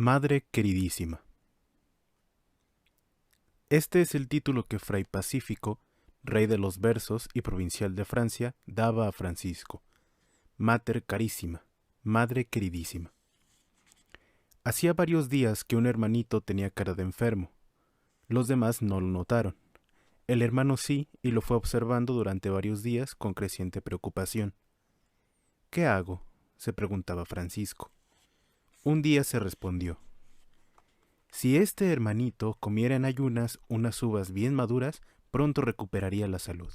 Madre queridísima. Este es el título que Fray Pacífico, rey de los versos y provincial de Francia, daba a Francisco. Mater carísima, madre queridísima. Hacía varios días que un hermanito tenía cara de enfermo. Los demás no lo notaron. El hermano sí, y lo fue observando durante varios días con creciente preocupación. ¿Qué hago?, se preguntaba Francisco. Un día se respondió: si este hermanito comiera en ayunas unas uvas bien maduras, pronto recuperaría la salud.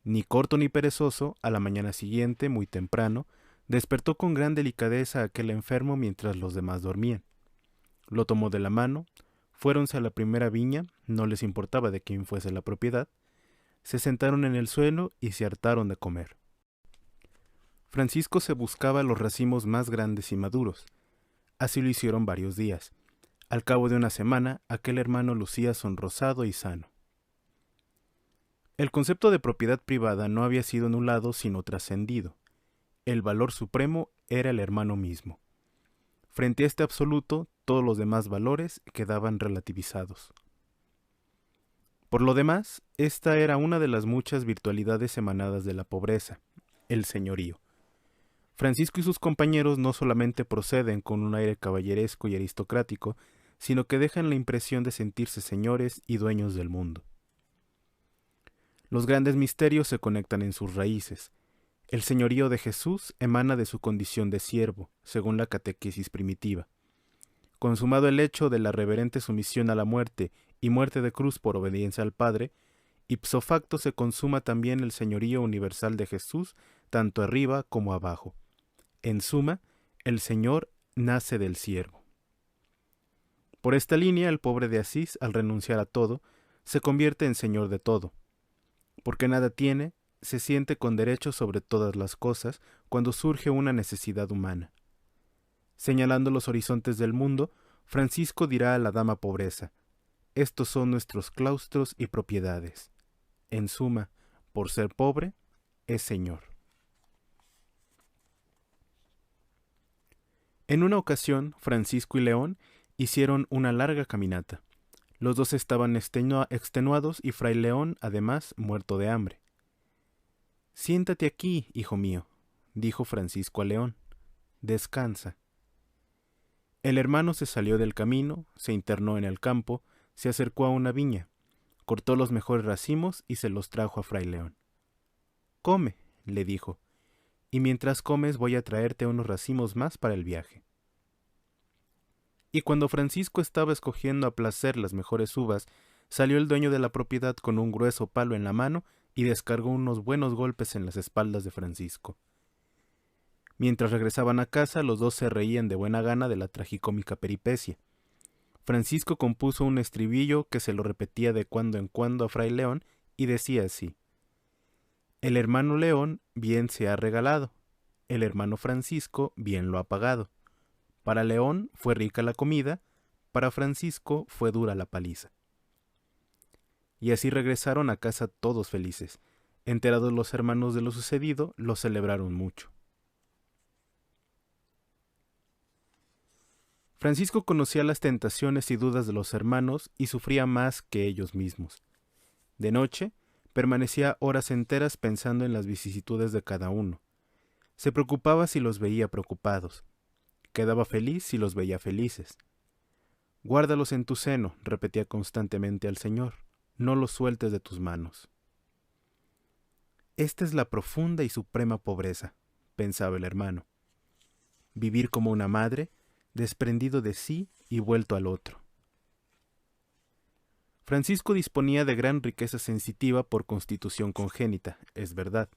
Ni corto ni perezoso, a la mañana siguiente, muy temprano, despertó con gran delicadeza a aquel enfermo mientras los demás dormían. Lo tomó de la mano, fuéronse a la primera viña, no les importaba de quién fuese la propiedad, se sentaron en el suelo y se hartaron de comer. Francisco se buscaba los racimos más grandes y maduros. Así lo hicieron varios días. Al cabo de una semana, aquel hermano lucía sonrosado y sano. El concepto de propiedad privada no había sido anulado sino trascendido. El valor supremo era el hermano mismo. Frente a este absoluto, todos los demás valores quedaban relativizados. Por lo demás, esta era una de las muchas virtualidades emanadas de la pobreza, el señorío. Francisco y sus compañeros no solamente proceden con un aire caballeresco y aristocrático, sino que dejan la impresión de sentirse señores y dueños del mundo. Los grandes misterios se conectan en sus raíces. El señorío de Jesús emana de su condición de siervo, según la catequesis primitiva. Consumado el hecho de la reverente sumisión a la muerte y muerte de cruz por obediencia al Padre, ipso facto se consuma también el señorío universal de Jesús, tanto arriba como abajo. En suma, el Señor nace del siervo. Por esta línea, el pobre de Asís, al renunciar a todo, se convierte en señor de todo. Porque nada tiene, se siente con derecho sobre todas las cosas cuando surge una necesidad humana. Señalando los horizontes del mundo, Francisco dirá a la dama pobreza: estos son nuestros claustros y propiedades. En suma, por ser pobre, es señor. En una ocasión, Francisco y León hicieron una larga caminata. Los dos estaban extenuados y Fray León, además, muerto de hambre. «Siéntate aquí, hijo mío», dijo Francisco a León. «Descansa». El hermano se salió del camino, se internó en el campo, se acercó a una viña, cortó los mejores racimos y se los trajo a Fray León. «Come», le dijo, «y mientras comes voy a traerte unos racimos más para el viaje». Y cuando Francisco estaba escogiendo a placer las mejores uvas, salió el dueño de la propiedad con un grueso palo en la mano y descargó unos buenos golpes en las espaldas de Francisco. Mientras regresaban a casa, los dos se reían de buena gana de la tragicómica peripecia. Francisco compuso un estribillo que se lo repetía de cuando en cuando a Fray León y decía así: el hermano León bien se ha regalado, el hermano Francisco bien lo ha pagado. Para León fue rica la comida, para Francisco fue dura la paliza. Y así regresaron a casa todos felices. Enterados los hermanos de lo sucedido, lo celebraron mucho. Francisco conocía las tentaciones y dudas de los hermanos y sufría más que ellos mismos. De noche, permanecía horas enteras pensando en las vicisitudes de cada uno. Se preocupaba si los veía preocupados. Quedaba feliz si los veía felices. «Guárdalos en tu seno», repetía constantemente al Señor, «no los sueltes de tus manos». Esta es la profunda y suprema pobreza, pensaba el hermano. Vivir como una madre, desprendido de sí y vuelto al otro. Francisco disponía de gran riqueza sensitiva por constitución congénita, es verdad.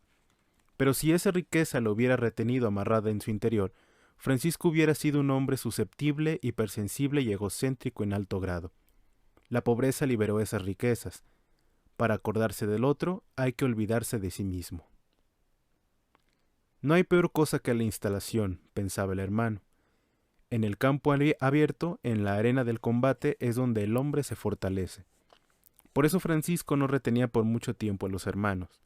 Pero si esa riqueza lo hubiera retenido amarrada en su interior, Francisco hubiera sido un hombre susceptible, hipersensible y egocéntrico en alto grado. La pobreza liberó esas riquezas. Para acordarse del otro, hay que olvidarse de sí mismo. No hay peor cosa que la instalación, pensaba el hermano. En el campo abierto, en la arena del combate, es donde el hombre se fortalece. Por eso Francisco no retenía por mucho tiempo a los hermanos.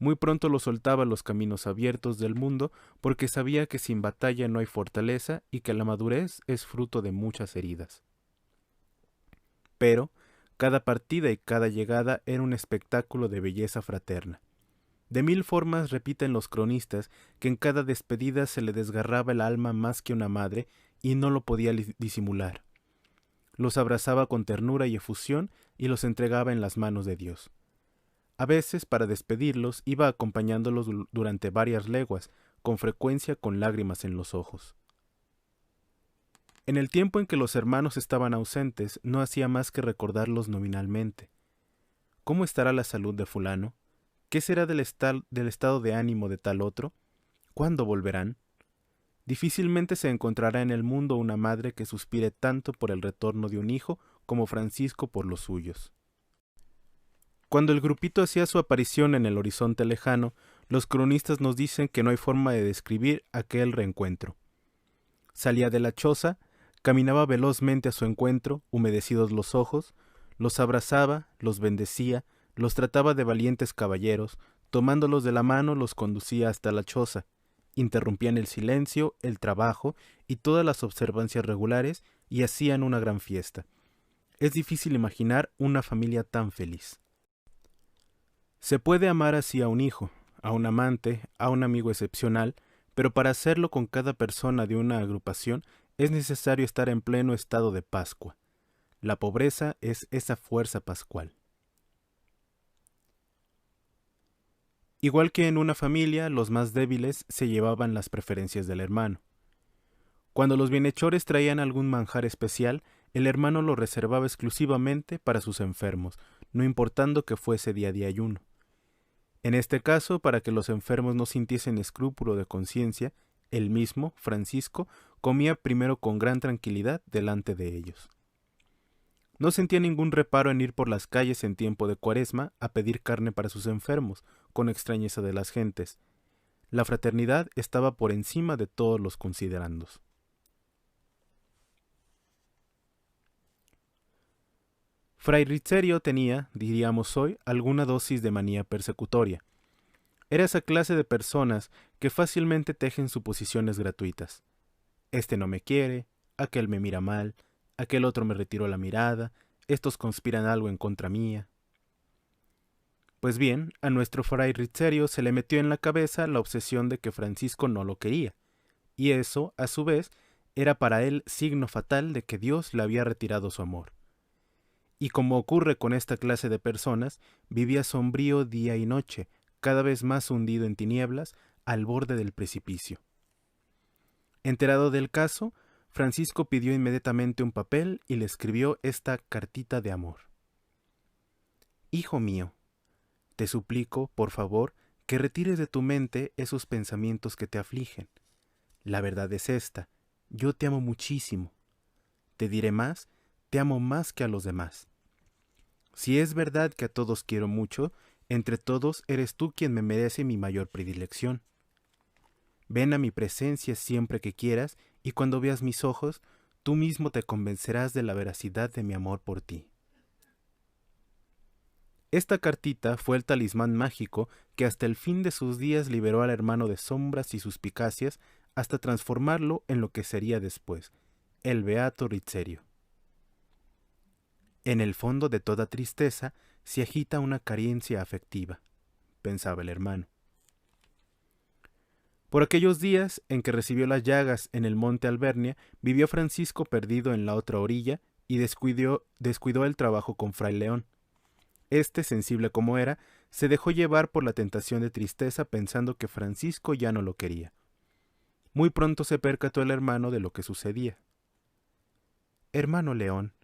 Muy pronto lo soltaba a los caminos abiertos del mundo porque sabía que sin batalla no hay fortaleza y que la madurez es fruto de muchas heridas. Pero cada partida y cada llegada era un espectáculo de belleza fraterna. De mil formas repiten los cronistas que en cada despedida se le desgarraba el alma más que una madre y no lo podía disimular. Los abrazaba con ternura y efusión y los entregaba en las manos de Dios. A veces, para despedirlos, iba acompañándolos durante varias leguas, con frecuencia con lágrimas en los ojos. En el tiempo en que los hermanos estaban ausentes, no hacía más que recordarlos nominalmente. ¿Cómo estará la salud de fulano? ¿Qué será del estado de ánimo de tal otro? ¿Cuándo volverán? Difícilmente se encontrará en el mundo una madre que suspire tanto por el retorno de un hijo como Francisco por los suyos. Cuando el grupito hacía su aparición en el horizonte lejano, los cronistas nos dicen que no hay forma de describir aquel reencuentro. Salía de la choza, caminaba velozmente a su encuentro, humedecidos los ojos, los abrazaba, los bendecía, los trataba de valientes caballeros, tomándolos de la mano los conducía hasta la choza, interrumpían el silencio, el trabajo y todas las observancias regulares y hacían una gran fiesta. Es difícil imaginar una familia tan feliz. Se puede amar así a un hijo, a un amante, a un amigo excepcional, pero para hacerlo con cada persona de una agrupación es necesario estar en pleno estado de Pascua. La pobreza es esa fuerza pascual. Igual que en una familia, los más débiles se llevaban las preferencias del hermano. Cuando los bienhechores traían algún manjar especial, el hermano lo reservaba exclusivamente para sus enfermos, no importando que fuese día de ayuno. En este caso, para que los enfermos no sintiesen escrúpulo de conciencia, él mismo, Francisco, comía primero con gran tranquilidad delante de ellos. No sentía ningún reparo en ir por las calles en tiempo de Cuaresma a pedir carne para sus enfermos, con extrañeza de las gentes. La fraternidad estaba por encima de todos los considerandos. Fray Rizzerio tenía, diríamos hoy, alguna dosis de manía persecutoria. Era esa clase de personas que fácilmente tejen suposiciones gratuitas. Este no me quiere, aquel me mira mal, aquel otro me retiró la mirada, estos conspiran algo en contra mía. Pues bien, a nuestro Fray Rizzerio se le metió en la cabeza la obsesión de que Francisco no lo quería, y eso, a su vez, era para él signo fatal de que Dios le había retirado su amor. Y como ocurre con esta clase de personas, vivía sombrío día y noche, cada vez más hundido en tinieblas, al borde del precipicio. Enterado del caso, Francisco pidió inmediatamente un papel y le escribió esta cartita de amor. Hijo mío, te suplico, por favor, que retires de tu mente esos pensamientos que te afligen. La verdad es esta, yo te amo muchísimo. Te diré más, te amo más que a los demás. Si es verdad que a todos quiero mucho, entre todos eres tú quien me merece mi mayor predilección. Ven a mi presencia siempre que quieras, y cuando veas mis ojos, tú mismo te convencerás de la veracidad de mi amor por ti. Esta cartita fue el talismán mágico que hasta el fin de sus días liberó al hermano de sombras y suspicacias hasta transformarlo en lo que sería después, el beato Rizzerio. En el fondo de toda tristeza se agita una carencia afectiva, pensaba el hermano. Por aquellos días en que recibió las llagas en el monte Albernia, vivió Francisco perdido en la otra orilla y descuidó el trabajo con Fray León. Este, sensible como era, se dejó llevar por la tentación de tristeza pensando que Francisco ya no lo quería. Muy pronto se percató el hermano de lo que sucedía. «Hermano León,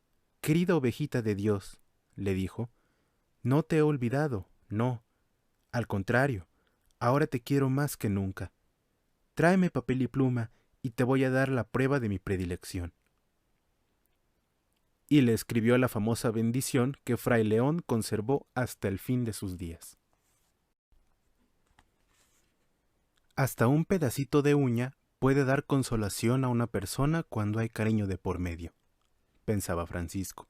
querida ovejita de Dios», le dijo, «no te he olvidado, no. Al contrario, ahora te quiero más que nunca. Tráeme papel y pluma y te voy a dar la prueba de mi predilección». Y le escribió la famosa bendición que Fray León conservó hasta el fin de sus días. Hasta un pedacito de uña puede dar consolación a una persona cuando hay cariño de por medio, pensaba Francisco.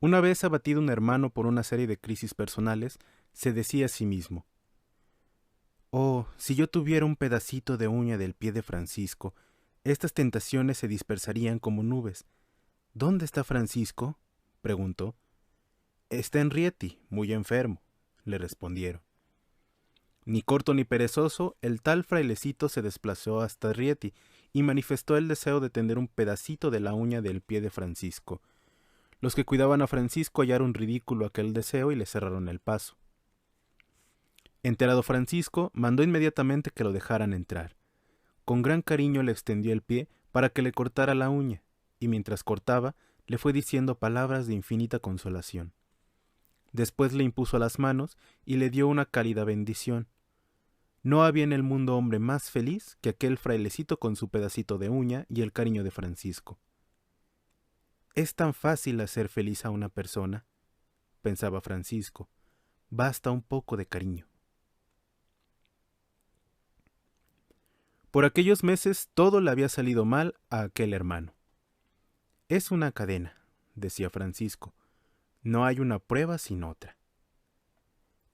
Una vez abatido un hermano por una serie de crisis personales, se decía a sí mismo, Oh, si yo tuviera un pedacito de uña del pie de Francisco, estas tentaciones se dispersarían como nubes. ¿Dónde está Francisco?, preguntó. Está en Rieti, muy enfermo, le respondieron. Ni corto ni perezoso, el tal frailecito se desplazó hasta Rieti y manifestó el deseo de tener un pedacito de la uña del pie de Francisco. Los que cuidaban a Francisco hallaron ridículo aquel deseo y le cerraron el paso. Enterado Francisco, mandó inmediatamente que lo dejaran entrar. Con gran cariño le extendió el pie para que le cortara la uña, y mientras cortaba, le fue diciendo palabras de infinita consolación. Después le impuso las manos y le dio una cálida bendición. No había en el mundo hombre más feliz que aquel frailecito con su pedacito de uña y el cariño de Francisco. «Es tan fácil hacer feliz a una persona», pensaba Francisco. «Basta un poco de cariño». Por aquellos meses todo le había salido mal a aquel hermano. «Es una cadena», decía Francisco. «No hay una prueba sin otra».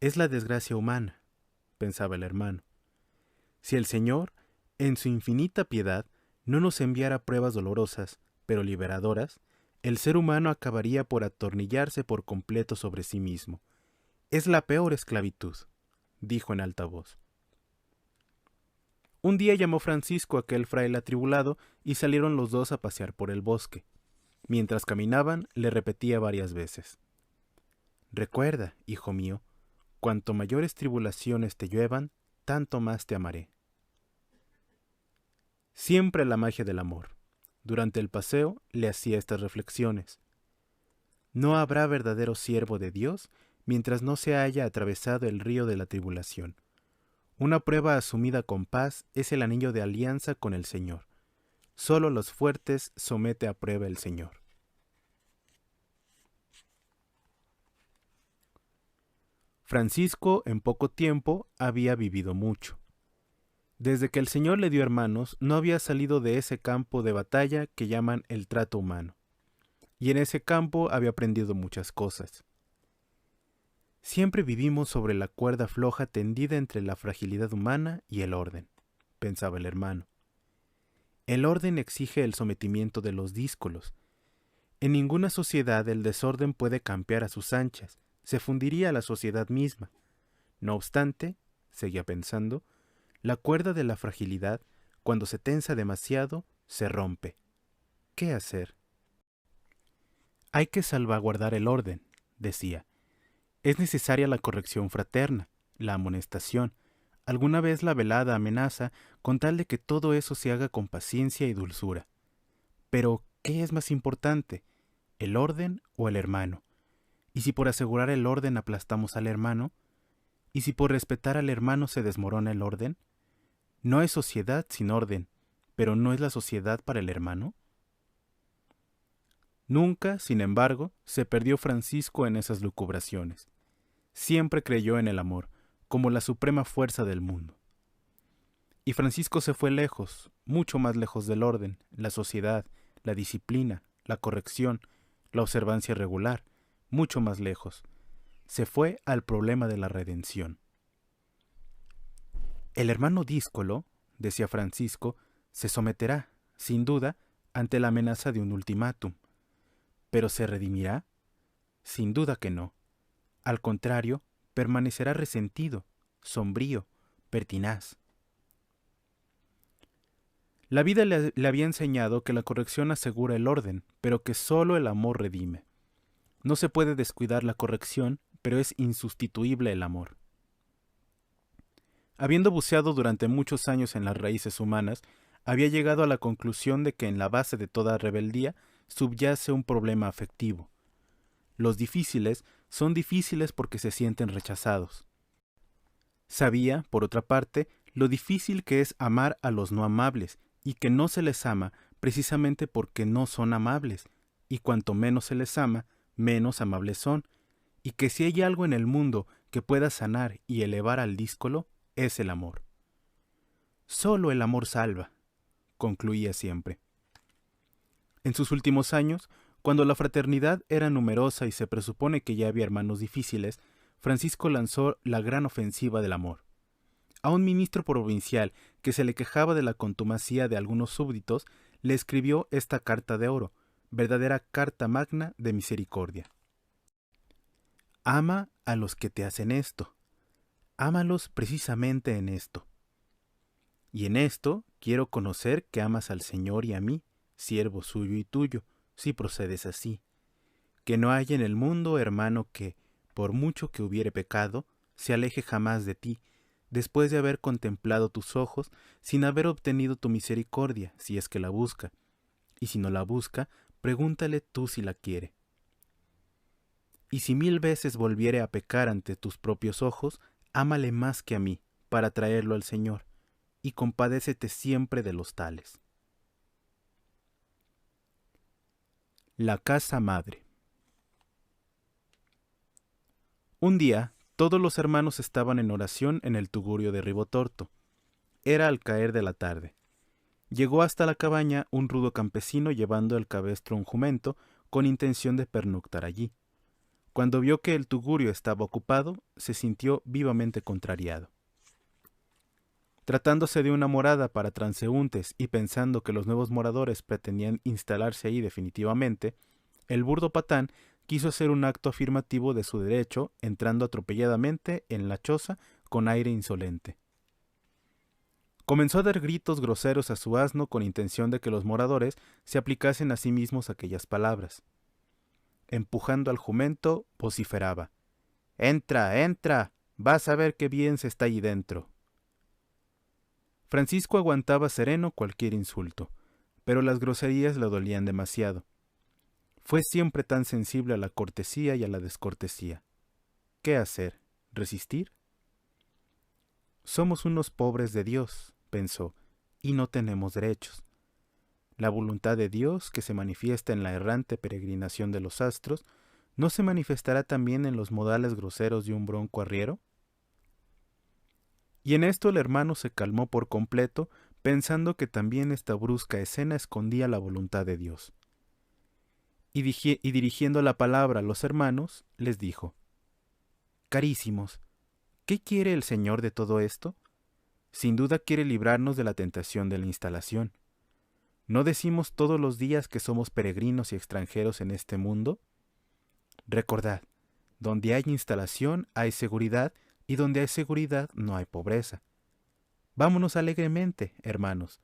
«Es la desgracia humana», pensaba el hermano. «Si el Señor, en su infinita piedad, no nos enviara pruebas dolorosas, pero liberadoras, el ser humano acabaría por atornillarse por completo sobre sí mismo. Es la peor esclavitud», dijo en alta voz. Un día llamó Francisco a aquel fraile atribulado y salieron los dos a pasear por el bosque. Mientras caminaban, le repetía varias veces: «Recuerda, hijo mío, cuanto mayores tribulaciones te lluevan, tanto más te amaré». Siempre la magia del amor. Durante el paseo le hacía estas reflexiones: «No habrá verdadero siervo de Dios mientras no se haya atravesado el río de la tribulación. Una prueba asumida con paz es el anillo de alianza con el Señor. Solo los fuertes somete a prueba el Señor». Francisco, en poco tiempo, había vivido mucho. Desde que el Señor le dio hermanos, no había salido de ese campo de batalla que llaman el trato humano. Y en ese campo había aprendido muchas cosas. Siempre vivimos sobre la cuerda floja tendida entre la fragilidad humana y el orden, pensaba el hermano. El orden exige el sometimiento de los díscolos. En ninguna sociedad el desorden puede campear a sus anchas, se fundiría la sociedad misma. No obstante, seguía pensando, la cuerda de la fragilidad, cuando se tensa demasiado, se rompe. ¿Qué hacer? Hay que salvaguardar el orden, decía. Es necesaria la corrección fraterna, la amonestación, alguna vez la velada amenaza, con tal de que todo eso se haga con paciencia y dulzura. Pero, ¿qué es más importante, el orden o el hermano? ¿Y si por asegurar el orden aplastamos al hermano? ¿Y si por respetar al hermano se desmorona el orden? No hay sociedad sin orden, pero ¿no es la sociedad para el hermano? Nunca, sin embargo, se perdió Francisco en esas lucubraciones. Siempre creyó en el amor, como la suprema fuerza del mundo. Y Francisco se fue lejos, mucho más lejos del orden, la sociedad, la disciplina, la corrección, la observancia regular, mucho más lejos. Se fue al problema de la redención. El hermano díscolo, decía Francisco, se someterá, sin duda, ante la amenaza de un ultimátum. ¿Pero se redimirá? Sin duda que no. Al contrario, permanecerá resentido, sombrío, pertinaz. La vida le había enseñado que la corrección asegura el orden, pero que solo el amor redime. No se puede descuidar la corrección, pero es insustituible el amor. Habiendo buceado durante muchos años en las raíces humanas, había llegado a la conclusión de que en la base de toda rebeldía subyace un problema afectivo. Los difíciles son difíciles porque se sienten rechazados. Sabía, por otra parte, lo difícil que es amar a los no amables, y que no se les ama precisamente porque no son amables, y cuanto menos se les ama, menos amables son, y que si hay algo en el mundo que pueda sanar y elevar al díscolo, es el amor. Solo el amor salva, concluía siempre. En sus últimos años, cuando la fraternidad era numerosa y se presupone que ya había hermanos difíciles, Francisco lanzó la gran ofensiva del amor. A un ministro provincial que se le quejaba de la contumacía de algunos súbditos, le escribió esta carta de oro, verdadera carta magna de misericordia. Ama a los que te hacen esto. Ámalos precisamente en esto. Y en esto quiero conocer que amas al Señor y a mí, siervo suyo y tuyo, si procedes así. Que no haya en el mundo hermano que, por mucho que hubiere pecado, se aleje jamás de ti, después de haber contemplado tus ojos, sin haber obtenido tu misericordia, si es que la busca. Y si no la busca, pregúntale tú si la quiere. Y si 1000 veces volviere a pecar ante tus propios ojos, ámale más que a mí, para traerlo al Señor, y compadécete siempre de los tales. La casa madre. Un día, todos los hermanos estaban en oración en el tugurio de Ribotorto. Era al caer de la tarde. Llegó hasta la cabaña un rudo campesino llevando el cabestro un jumento, con intención de pernoctar allí. Cuando vio que el tugurio estaba ocupado, se sintió vivamente contrariado. Tratándose de una morada para transeúntes y pensando que los nuevos moradores pretendían instalarse ahí definitivamente, el burdo patán quiso hacer un acto afirmativo de su derecho, entrando atropelladamente en la choza con aire insolente. Comenzó a dar gritos groseros a su asno con intención de que los moradores se aplicasen a sí mismos aquellas palabras. Empujando al jumento, vociferaba: «¡Entra, entra! Vas a ver qué bien se está allí dentro». Francisco aguantaba sereno cualquier insulto, pero las groserías le dolían demasiado. Fue siempre tan sensible a la cortesía y a la descortesía. ¿Qué hacer? ¿Resistir? Somos unos pobres de Dios, pensó, y no tenemos derechos. La voluntad de Dios, que se manifiesta en la errante peregrinación de los astros, ¿no se manifestará también en los modales groseros de un bronco arriero? Y en esto el hermano se calmó por completo, pensando que también esta brusca escena escondía la voluntad de Dios. Y dirigiendo la palabra a los hermanos, les dijo: «Carísimos, ¿qué quiere el Señor de todo esto? Sin duda quiere librarnos de la tentación de la instalación. ¿No decimos todos los días que somos peregrinos y extranjeros en este mundo? Recordad, donde hay instalación hay seguridad, y donde hay seguridad no hay pobreza. Vámonos alegremente, hermanos.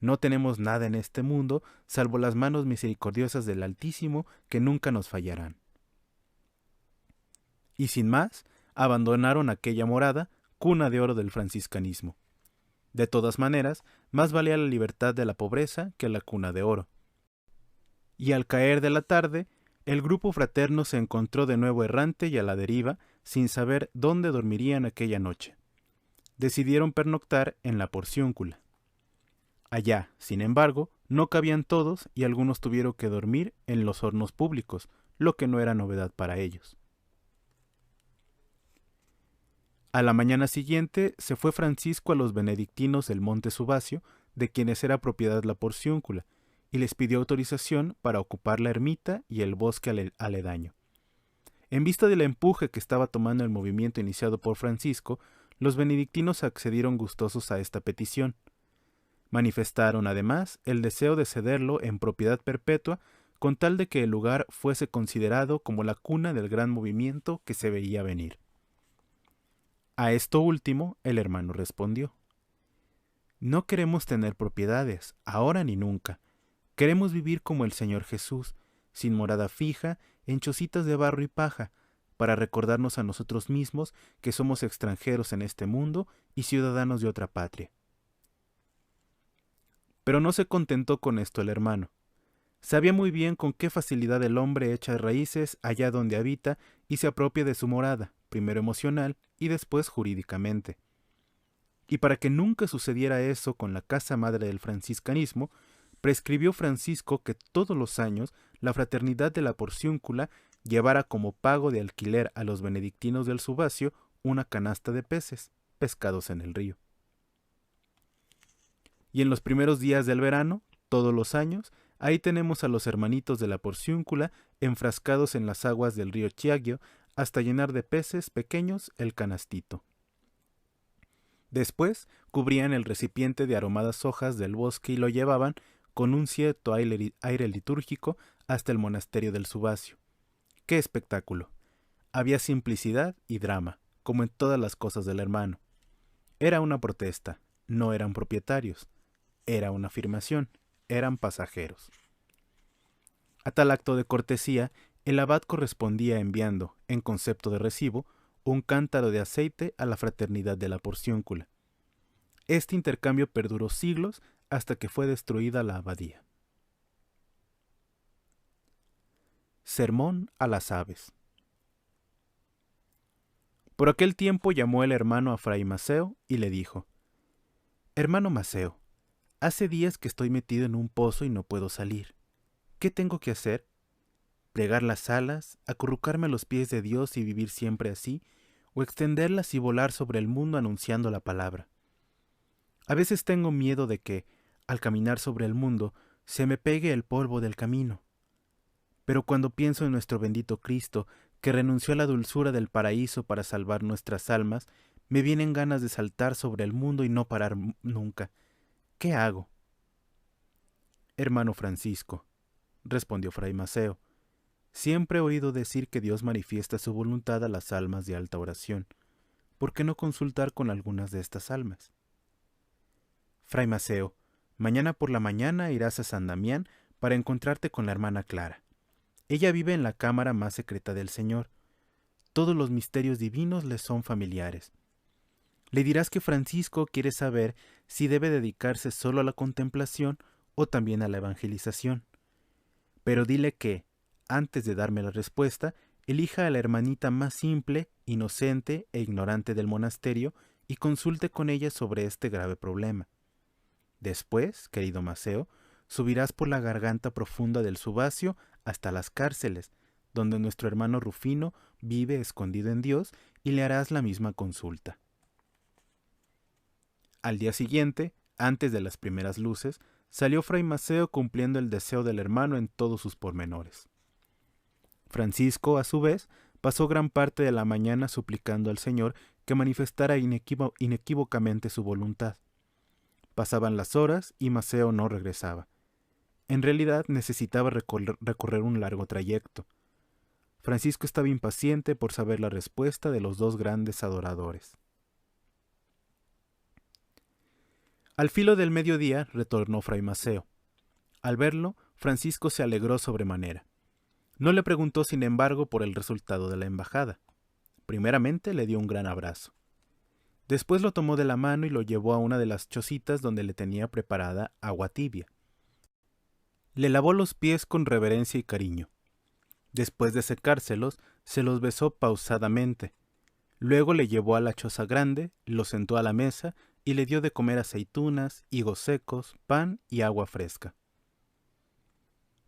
No tenemos nada en este mundo, salvo las manos misericordiosas del Altísimo, que nunca nos fallarán». Y sin más, abandonaron aquella morada, cuna de oro del franciscanismo. De todas maneras, más valía la libertad de la pobreza que la cuna de oro. Y al caer de la tarde, el grupo fraterno se encontró de nuevo errante y a la deriva, sin saber dónde dormirían aquella noche. Decidieron pernoctar en la Porciúncula. Allá, sin embargo, no cabían todos y algunos tuvieron que dormir en los hornos públicos, lo que no era novedad para ellos. A la mañana siguiente se fue Francisco a los benedictinos del Monte Subacio, de quienes era propiedad la Porciúncula, y les pidió autorización para ocupar la ermita y el bosque aledaño. En vista del empuje que estaba tomando el movimiento iniciado por Francisco, los benedictinos accedieron gustosos a esta petición. Manifestaron, además, el deseo de cederlo en propiedad perpetua, con tal de que el lugar fuese considerado como la cuna del gran movimiento que se veía venir. A esto último, el hermano respondió: «No queremos tener propiedades, ahora ni nunca. Queremos vivir como el Señor Jesús, sin morada fija, en chocitas de barro y paja, para recordarnos a nosotros mismos que somos extranjeros en este mundo y ciudadanos de otra patria». Pero no se contentó con esto el hermano. Sabía muy bien con qué facilidad el hombre echa raíces allá donde habita y se apropia de su morada, primero emocional y después jurídicamente. Y para que nunca sucediera eso con la casa madre del franciscanismo, prescribió Francisco que todos los años la fraternidad de la Porciúncula llevara como pago de alquiler a los benedictinos del Subacio una canasta de peces, pescados en el río. Y en los primeros días del verano, todos los años, ahí tenemos a los hermanitos de la Porciúncula enfrascados en las aguas del río Chiagio hasta llenar de peces pequeños el canastito. Después cubrían el recipiente de aromadas hojas del bosque y lo llevaban, con un cierto aire litúrgico, hasta el monasterio del Subacio. ¡Qué espectáculo! Había simplicidad y drama, como en todas las cosas del hermano. Era una protesta, no eran propietarios. Era una afirmación, eran pasajeros. A tal acto de cortesía, el abad correspondía enviando, en concepto de recibo, un cántaro de aceite a la fraternidad de la Porciúncula. Este intercambio perduró siglos hasta que fue destruida la abadía. Sermón a las aves. Por aquel tiempo llamó el hermano a fray Maceo y le dijo: «Hermano Maceo, hace días que estoy metido en un pozo y no puedo salir. ¿Qué tengo que hacer? ¿Plegar las alas, acurrucarme a los pies de Dios y vivir siempre así, o extenderlas y volar sobre el mundo anunciando la palabra? A veces tengo miedo de que, al caminar sobre el mundo, se me pegue el polvo del camino. Pero cuando pienso en nuestro bendito Cristo, que renunció a la dulzura del paraíso para salvar nuestras almas, me vienen ganas de saltar sobre el mundo y no parar nunca. ¿Qué hago?» «Hermano Francisco», respondió fray Maceo, «siempre he oído decir que Dios manifiesta su voluntad a las almas de alta oración. ¿Por qué no consultar con algunas de estas almas?» «Fray Maceo, mañana por la mañana irás a San Damián para encontrarte con la hermana Clara. Ella vive en la cámara más secreta del Señor. Todos los misterios divinos le son familiares. Le dirás que Francisco quiere saber si debe dedicarse solo a la contemplación o también a la evangelización. Pero dile que, antes de darme la respuesta, elija a la hermanita más simple, inocente e ignorante del monasterio y consulte con ella sobre este grave problema. Después, querido Maceo, subirás por la garganta profunda del Subacio hasta las cárceles, donde nuestro hermano Rufino vive escondido en Dios, y le harás la misma consulta». Al día siguiente, antes de las primeras luces, salió fray Maceo cumpliendo el deseo del hermano en todos sus pormenores. Francisco, a su vez, pasó gran parte de la mañana suplicando al Señor que manifestara inequívocamente su voluntad. Pasaban las horas y Maceo no regresaba. En realidad necesitaba recorrer un largo trayecto. Francisco estaba impaciente por saber la respuesta de los dos grandes adoradores. Al filo del mediodía retornó fray Maceo. Al verlo, Francisco se alegró sobremanera. No le preguntó, sin embargo, por el resultado de la embajada. Primeramente le dio un gran abrazo. Después lo tomó de la mano y lo llevó a una de las chocitas donde le tenía preparada agua tibia. Le lavó los pies con reverencia y cariño. Después de secárselos, se los besó pausadamente. Luego le llevó a la choza grande, lo sentó a la mesa y le dio de comer aceitunas, higos secos, pan y agua fresca.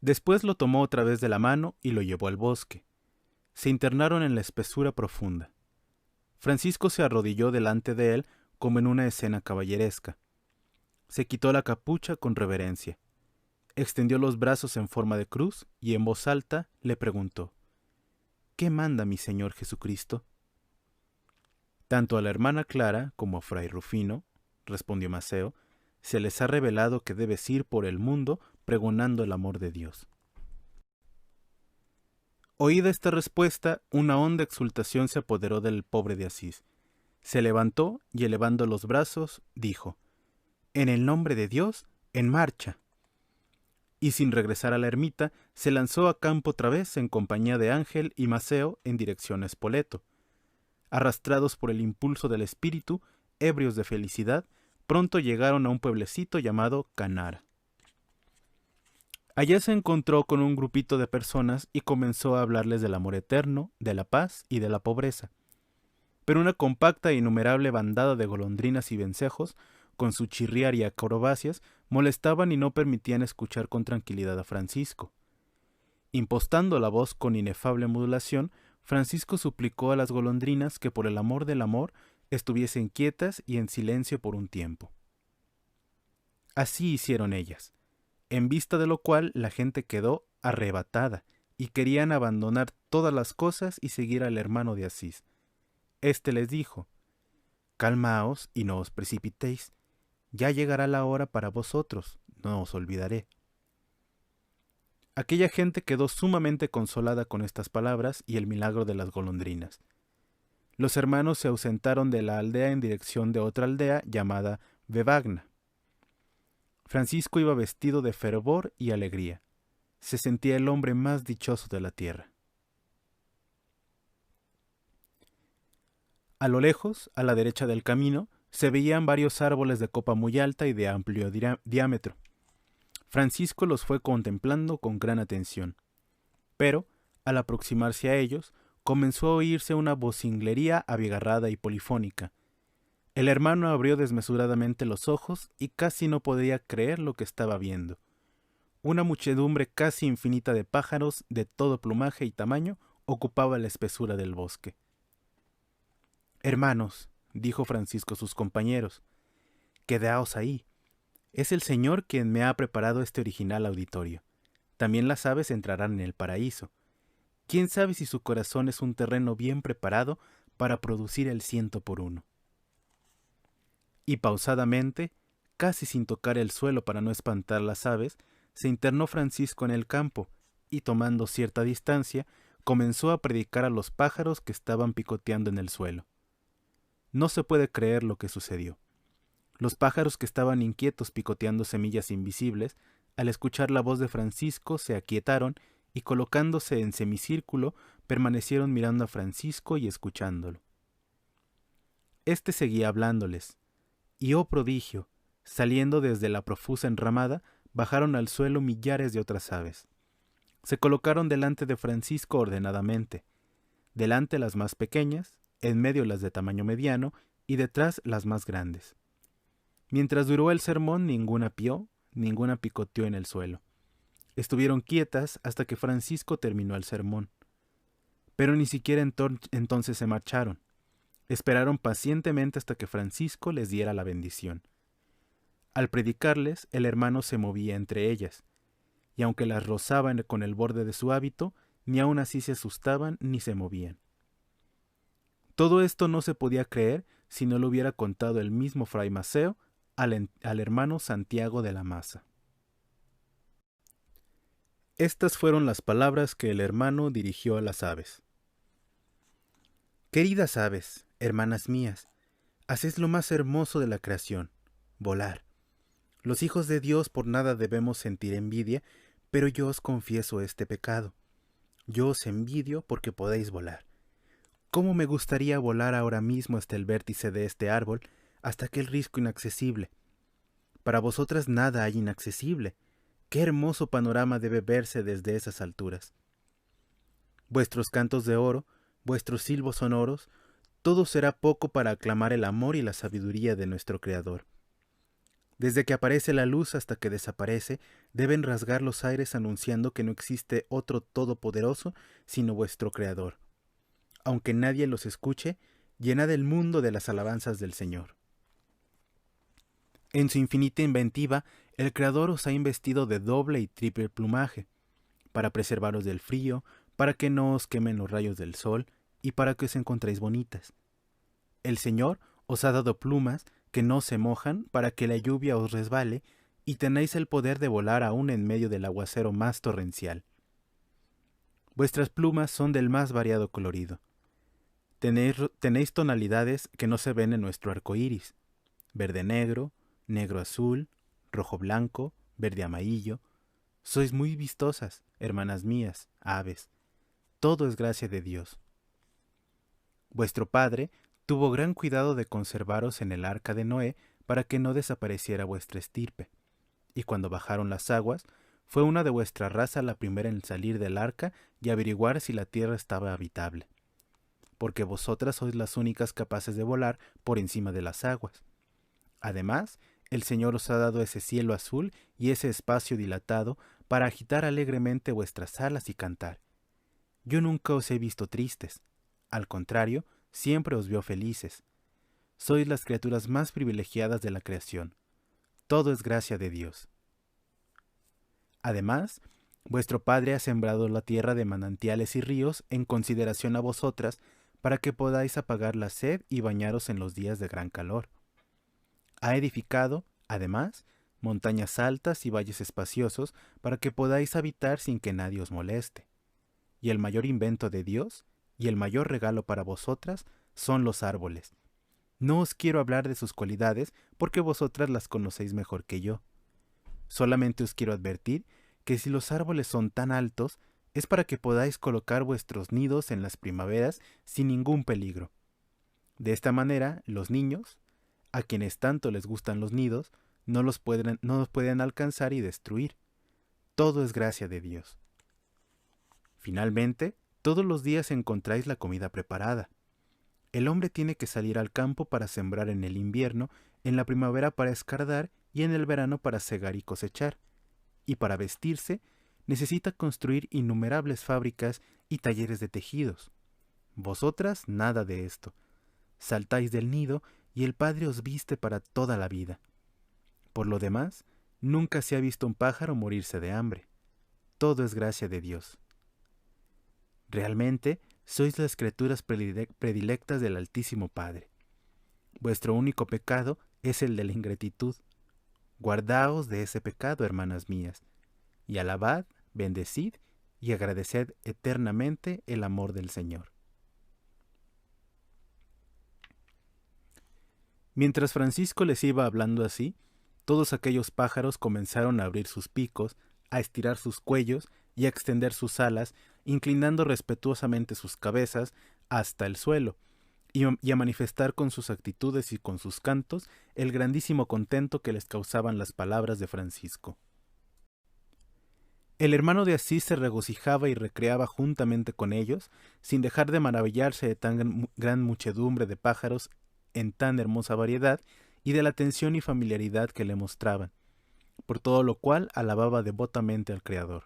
Después lo tomó otra vez de la mano y lo llevó al bosque. Se internaron en la espesura profunda. Francisco se arrodilló delante de él como en una escena caballeresca. Se quitó la capucha con reverencia. Extendió los brazos en forma de cruz y en voz alta le preguntó: «¿Qué manda mi Señor Jesucristo?» «Tanto a la hermana Clara como a fray Rufino», respondió Maceo, «se les ha revelado que debes ir por el mundo pregonando el amor de Dios». Oída esta respuesta, una honda exultación se apoderó del pobre de Asís. Se levantó y, elevando los brazos, dijo: «En el nombre de Dios, en marcha». Y sin regresar a la ermita, se lanzó a campo otra vez en compañía de Ángel y Maceo en dirección a Spoleto. Arrastrados por el impulso del espíritu, ebrios de felicidad, pronto llegaron a un pueblecito llamado Canara. Allá se encontró con un grupito de personas y comenzó a hablarles del amor eterno, de la paz y de la pobreza. Pero una compacta e innumerable bandada de golondrinas y vencejos, con su chirriar y acrobacias, molestaban y no permitían escuchar con tranquilidad a Francisco. Impostando la voz con inefable modulación, Francisco suplicó a las golondrinas que por el amor del amor estuviesen quietas y en silencio por un tiempo. Así hicieron ellas, en vista de lo cual la gente quedó arrebatada y querían abandonar todas las cosas y seguir al hermano de Asís. Este les dijo: calmaos y no os precipitéis. Ya llegará la hora para vosotros, no os olvidaré. Aquella gente quedó sumamente consolada con estas palabras y el milagro de las golondrinas. Los hermanos se ausentaron de la aldea en dirección de otra aldea llamada Vevagna. Francisco iba vestido de fervor y alegría. Se sentía el hombre más dichoso de la tierra. A lo lejos, a la derecha del camino, se veían varios árboles de copa muy alta y de amplio diámetro. Francisco los fue contemplando con gran atención. Pero, al aproximarse a ellos, comenzó a oírse una vocinglería abigarrada y polifónica. El hermano abrió desmesuradamente los ojos y casi no podía creer lo que estaba viendo. Una muchedumbre casi infinita de pájaros de todo plumaje y tamaño ocupaba la espesura del bosque. «Hermanos», dijo Francisco a sus compañeros, «quedaos ahí. Es el Señor quien me ha preparado este original auditorio. También las aves entrarán en el paraíso. ¿Quién sabe si su corazón es un terreno bien preparado para producir el 100 por 1? Y pausadamente, casi sin tocar el suelo para no espantar las aves, se internó Francisco en el campo y, tomando cierta distancia, comenzó a predicar a los pájaros que estaban picoteando en el suelo. No se puede creer lo que sucedió. Los pájaros que estaban inquietos picoteando semillas invisibles, al escuchar la voz de Francisco, se aquietaron y, colocándose en semicírculo, permanecieron mirando a Francisco y escuchándolo. Este seguía hablándoles, y ¡oh prodigio! Saliendo desde la profusa enramada, bajaron al suelo millares de otras aves. Se colocaron delante de Francisco ordenadamente, delante las más pequeñas, en medio las de tamaño mediano y detrás las más grandes. Mientras duró el sermón, ninguna pió, ninguna picoteó en el suelo. Estuvieron quietas hasta que Francisco terminó el sermón. Pero ni siquiera entonces se marcharon. Esperaron pacientemente hasta que Francisco les diera la bendición. Al predicarles, el hermano se movía entre ellas, y aunque las rozaba con el borde de su hábito, ni aun así se asustaban ni se movían. Todo esto no se podía creer si no lo hubiera contado el mismo Fray Maceo al hermano Santiago de la Maza. Estas fueron las palabras que el hermano dirigió a las aves. «Queridas aves, hermanas mías, hacéis lo más hermoso de la creación, volar. Los hijos de Dios por nada debemos sentir envidia, pero yo os confieso este pecado. Yo os envidio porque podéis volar. ¿Cómo me gustaría volar ahora mismo hasta el vértice de este árbol, hasta aquel risco inaccesible? Para vosotras nada hay inaccesible. ¡Qué hermoso panorama debe verse desde esas alturas! Vuestros cantos de oro, vuestros silbos sonoros, todo será poco para aclamar el amor y la sabiduría de nuestro Creador. Desde que aparece la luz hasta que desaparece, deben rasgar los aires anunciando que no existe otro todopoderoso sino vuestro Creador. Aunque nadie los escuche, llenad el mundo de las alabanzas del Señor. En su infinita inventiva, el Creador os ha investido de doble y triple plumaje, para preservaros del frío, para que no os quemen los rayos del sol y para que os encontréis bonitas. El Señor os ha dado plumas que no se mojan para que la lluvia os resbale y tenéis el poder de volar aún en medio del aguacero más torrencial. Vuestras plumas son del más variado colorido. Tenéis tonalidades que no se ven en nuestro arco iris: verde-negro, negro-azul, rojo-blanco, verde-amarillo. Sois muy vistosas, hermanas mías, aves. Todo es gracia de Dios. Vuestro padre tuvo gran cuidado de conservaros en el arca de Noé para que no desapareciera vuestra estirpe. Y cuando bajaron las aguas, fue una de vuestra raza la primera en salir del arca y averiguar si la tierra estaba habitable. Porque vosotras sois las únicas capaces de volar por encima de las aguas. Además, el Señor os ha dado ese cielo azul y ese espacio dilatado para agitar alegremente vuestras alas y cantar. Yo nunca os he visto tristes. Al contrario, siempre os veo felices. Sois las criaturas más privilegiadas de la creación. Todo es gracia de Dios. Además, vuestro Padre ha sembrado la tierra de manantiales y ríos en consideración a vosotras, para que podáis apagar la sed y bañaros en los días de gran calor. Ha edificado, además, montañas altas y valles espaciosos para que podáis habitar sin que nadie os moleste. Y el mayor invento de Dios y el mayor regalo para vosotras son los árboles. No os quiero hablar de sus cualidades porque vosotras las conocéis mejor que yo. Solamente os quiero advertir que si los árboles son tan altos, es para que podáis colocar vuestros nidos en las primaveras sin ningún peligro. De esta manera, los niños, a quienes tanto les gustan los nidos, no los pueden alcanzar y destruir. Todo es gracia de Dios. Finalmente, todos los días encontráis la comida preparada. El hombre tiene que salir al campo para sembrar en el invierno, en la primavera para escardar y en el verano para segar y cosechar. Y para vestirse, necesita construir innumerables fábricas y talleres de tejidos. Vosotras nada de esto. Saltáis del nido y el Padre os viste para toda la vida. Por lo demás, nunca se ha visto un pájaro morirse de hambre. Todo es gracia de Dios. Realmente, sois las criaturas predilectas del Altísimo Padre. Vuestro único pecado es el de la ingratitud. Guardaos de ese pecado, hermanas mías, y alabad, bendecid y agradeced eternamente el amor del Señor. Mientras Francisco les iba hablando así, todos aquellos pájaros comenzaron a abrir sus picos, a estirar sus cuellos y a extender sus alas, inclinando respetuosamente sus cabezas hasta el suelo, y a manifestar con sus actitudes y con sus cantos el grandísimo contento que les causaban las palabras de Francisco. El hermano de Asís se regocijaba y recreaba juntamente con ellos, sin dejar de maravillarse de tan gran muchedumbre de pájaros en tan hermosa variedad y de la atención y familiaridad que le mostraban, por todo lo cual alababa devotamente al Creador.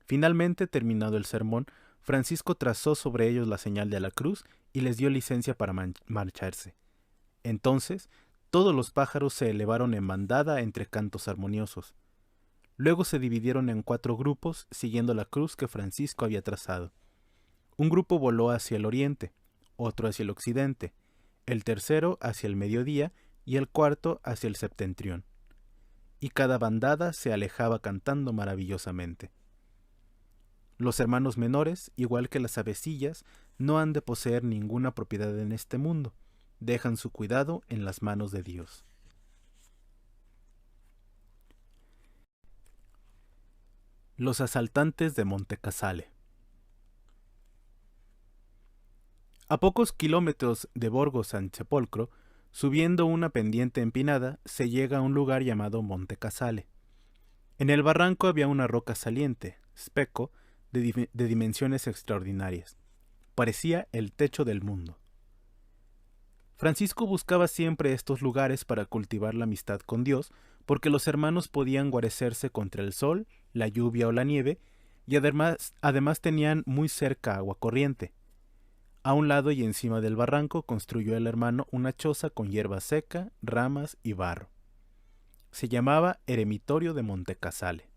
Finalmente, terminado el sermón, Francisco trazó sobre ellos la señal de la cruz y les dio licencia para marcharse. Entonces, todos los pájaros se elevaron en bandada entre cantos armoniosos. Luego se dividieron en 4 grupos, siguiendo la cruz que Francisco había trazado. Un grupo voló hacia el oriente, otro hacia el occidente, el tercero hacia el mediodía y el cuarto hacia el septentrión. Y cada bandada se alejaba cantando maravillosamente. Los hermanos menores, igual que las avecillas, no han de poseer ninguna propiedad en este mundo. Dejan su cuidado en las manos de Dios. Los asaltantes de Monte Casale. A pocos kilómetros de Borgo San Sepolcro, subiendo una pendiente empinada, se llega a un lugar llamado Monte Casale. En el barranco había una roca saliente, speco, de dimensiones extraordinarias. Parecía el techo del mundo. Francisco buscaba siempre estos lugares para cultivar la amistad con Dios, porque los hermanos podían guarecerse contra el sol, la lluvia o la nieve, y además tenían muy cerca agua corriente. A un lado y encima del barranco construyó el hermano una choza con hierba seca, ramas y barro. Se llamaba Eremitorio de Monte Casale.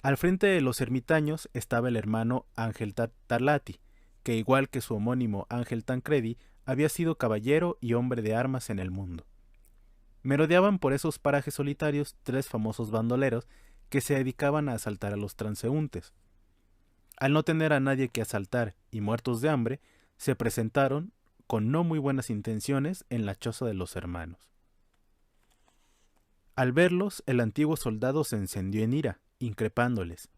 Al frente de los ermitaños estaba el hermano Ángel Tarlati, que igual que su homónimo Ángel Tancredi, había sido caballero y hombre de armas en el mundo. Merodeaban por esos parajes solitarios 3 famosos bandoleros que se dedicaban a asaltar a los transeúntes. Al no tener a nadie que asaltar y muertos de hambre, se presentaron, con no muy buenas intenciones, en la choza de los hermanos. Al verlos, el antiguo soldado se encendió en ira, increpándoles.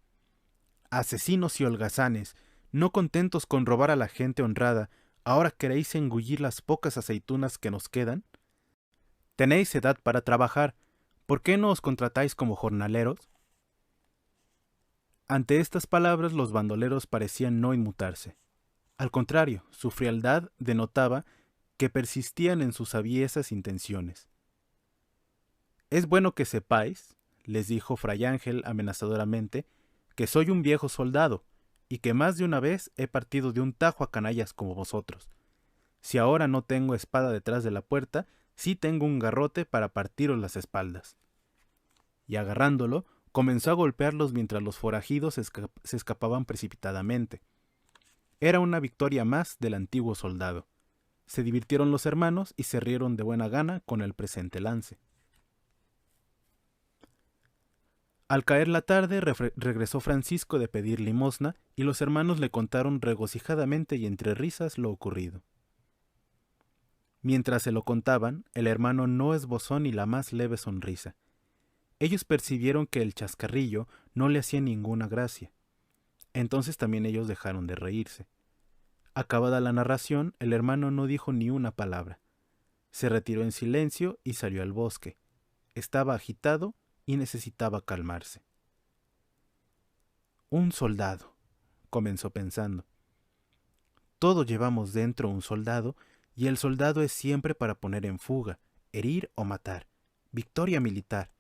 «Asesinos y holgazanes, no contentos con robar a la gente honrada, ¿ahora queréis engullir las pocas aceitunas que nos quedan? Tenéis edad para trabajar, ¿por qué no os contratáis como jornaleros?» Ante estas palabras los bandoleros parecían no inmutarse. Al contrario, su frialdad denotaba que persistían en sus aviesas intenciones. «Es bueno que sepáis», les dijo Fray Ángel amenazadoramente, «que soy un viejo soldado, y que más de una vez he partido de un tajo a canallas como vosotros. Si ahora no tengo espada detrás de la puerta, sí tengo un garrote para partiros las espaldas». Y agarrándolo, comenzó a golpearlos mientras los forajidos se escapaban precipitadamente. Era una victoria más del antiguo soldado. Se divirtieron los hermanos y se rieron de buena gana con el presente lance. Al caer la tarde regresó Francisco de pedir limosna y los hermanos le contaron regocijadamente y entre risas lo ocurrido. Mientras se lo contaban, el hermano no esbozó ni la más leve sonrisa. Ellos percibieron que el chascarrillo no le hacía ninguna gracia. Entonces también ellos dejaron de reírse. Acabada la narración, el hermano no dijo ni una palabra. Se retiró en silencio y salió al bosque. Estaba agitado y necesitaba calmarse. Un soldado, comenzó pensando. Todos llevamos dentro un soldado, y el soldado es siempre para poner en fuga, herir o matar. Victoria militar.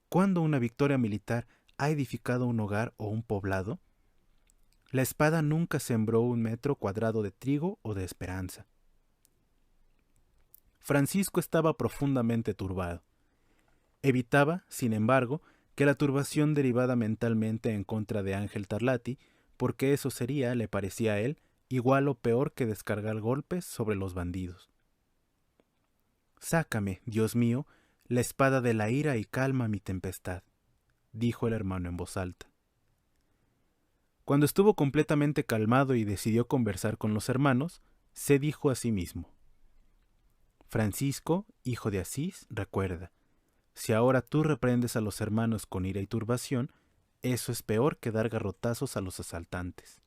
¿Cuándo una victoria militar ha edificado un hogar o un poblado? La espada nunca sembró 1 metro cuadrado de trigo o de esperanza. Francisco estaba profundamente turbado. Evitaba, sin embargo, que la turbación derivara mentalmente en contra de Ángel Tarlati, porque eso sería, le parecía a él, igual o peor que descargar golpes sobre los bandidos. «Sácame, Dios mío, la espada de la ira y calma mi tempestad», dijo el hermano en voz alta. Cuando estuvo completamente calmado y decidió conversar con los hermanos, se dijo a sí mismo: «Francisco, hijo de Asís, recuerda, si ahora tú reprendes a los hermanos con ira y turbación, eso es peor que dar garrotazos a los asaltantes».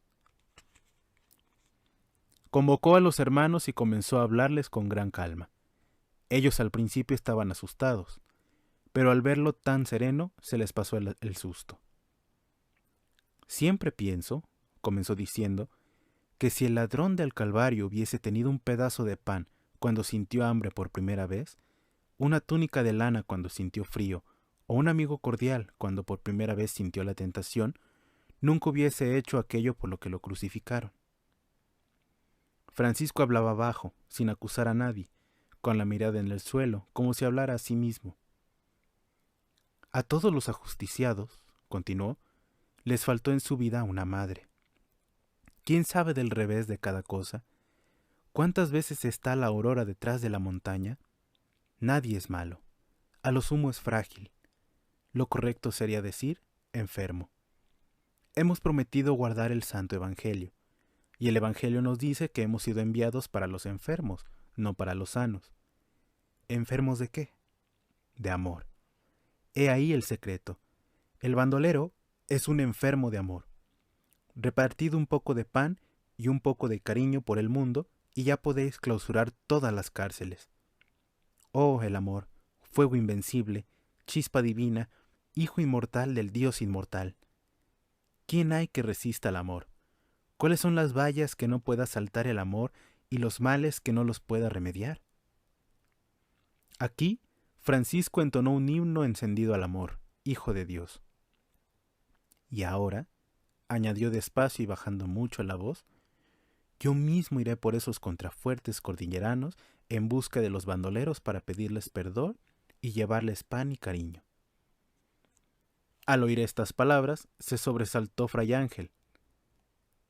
Convocó a los hermanos y comenzó a hablarles con gran calma. Ellos al principio estaban asustados, pero al verlo tan sereno se les pasó el susto. «Siempre pienso», comenzó diciendo, «que si el ladrón del Calvario hubiese tenido un pedazo de pan cuando sintió hambre por primera vez, una túnica de lana cuando sintió frío, o un amigo cordial cuando por primera vez sintió la tentación, nunca hubiese hecho aquello por lo que lo crucificaron». Francisco hablaba bajo, sin acusar a nadie, con la mirada en el suelo, como si hablara a sí mismo. «A todos los ajusticiados», continuó, «les faltó en su vida una madre. ¿Quién sabe del revés de cada cosa? ¿Cuántas veces está la aurora detrás de la montaña? Nadie es malo. A lo sumo es frágil. Lo correcto sería decir, enfermo. Hemos prometido guardar el Santo Evangelio, y el Evangelio nos dice que hemos sido enviados para los enfermos, no para los sanos. ¿Enfermos de qué? De amor. He ahí el secreto. El bandolero es un enfermo de amor. Repartid un poco de pan y un poco de cariño por el mundo, y ya podéis clausurar todas las cárceles. Oh, el amor, fuego invencible, chispa divina, hijo inmortal del Dios inmortal. ¿Quién hay que resista al amor? ¿Cuáles son las vallas que no pueda saltar el amor y los males que no los pueda remediar? Aquí, Francisco entonó un himno encendido al amor, hijo de Dios. Y ahora, añadió despacio y bajando mucho la voz, yo mismo iré por esos contrafuertes cordilleranos en busca de los bandoleros para pedirles perdón y llevarles pan y cariño. Al oír estas palabras, se sobresaltó Fray Ángel.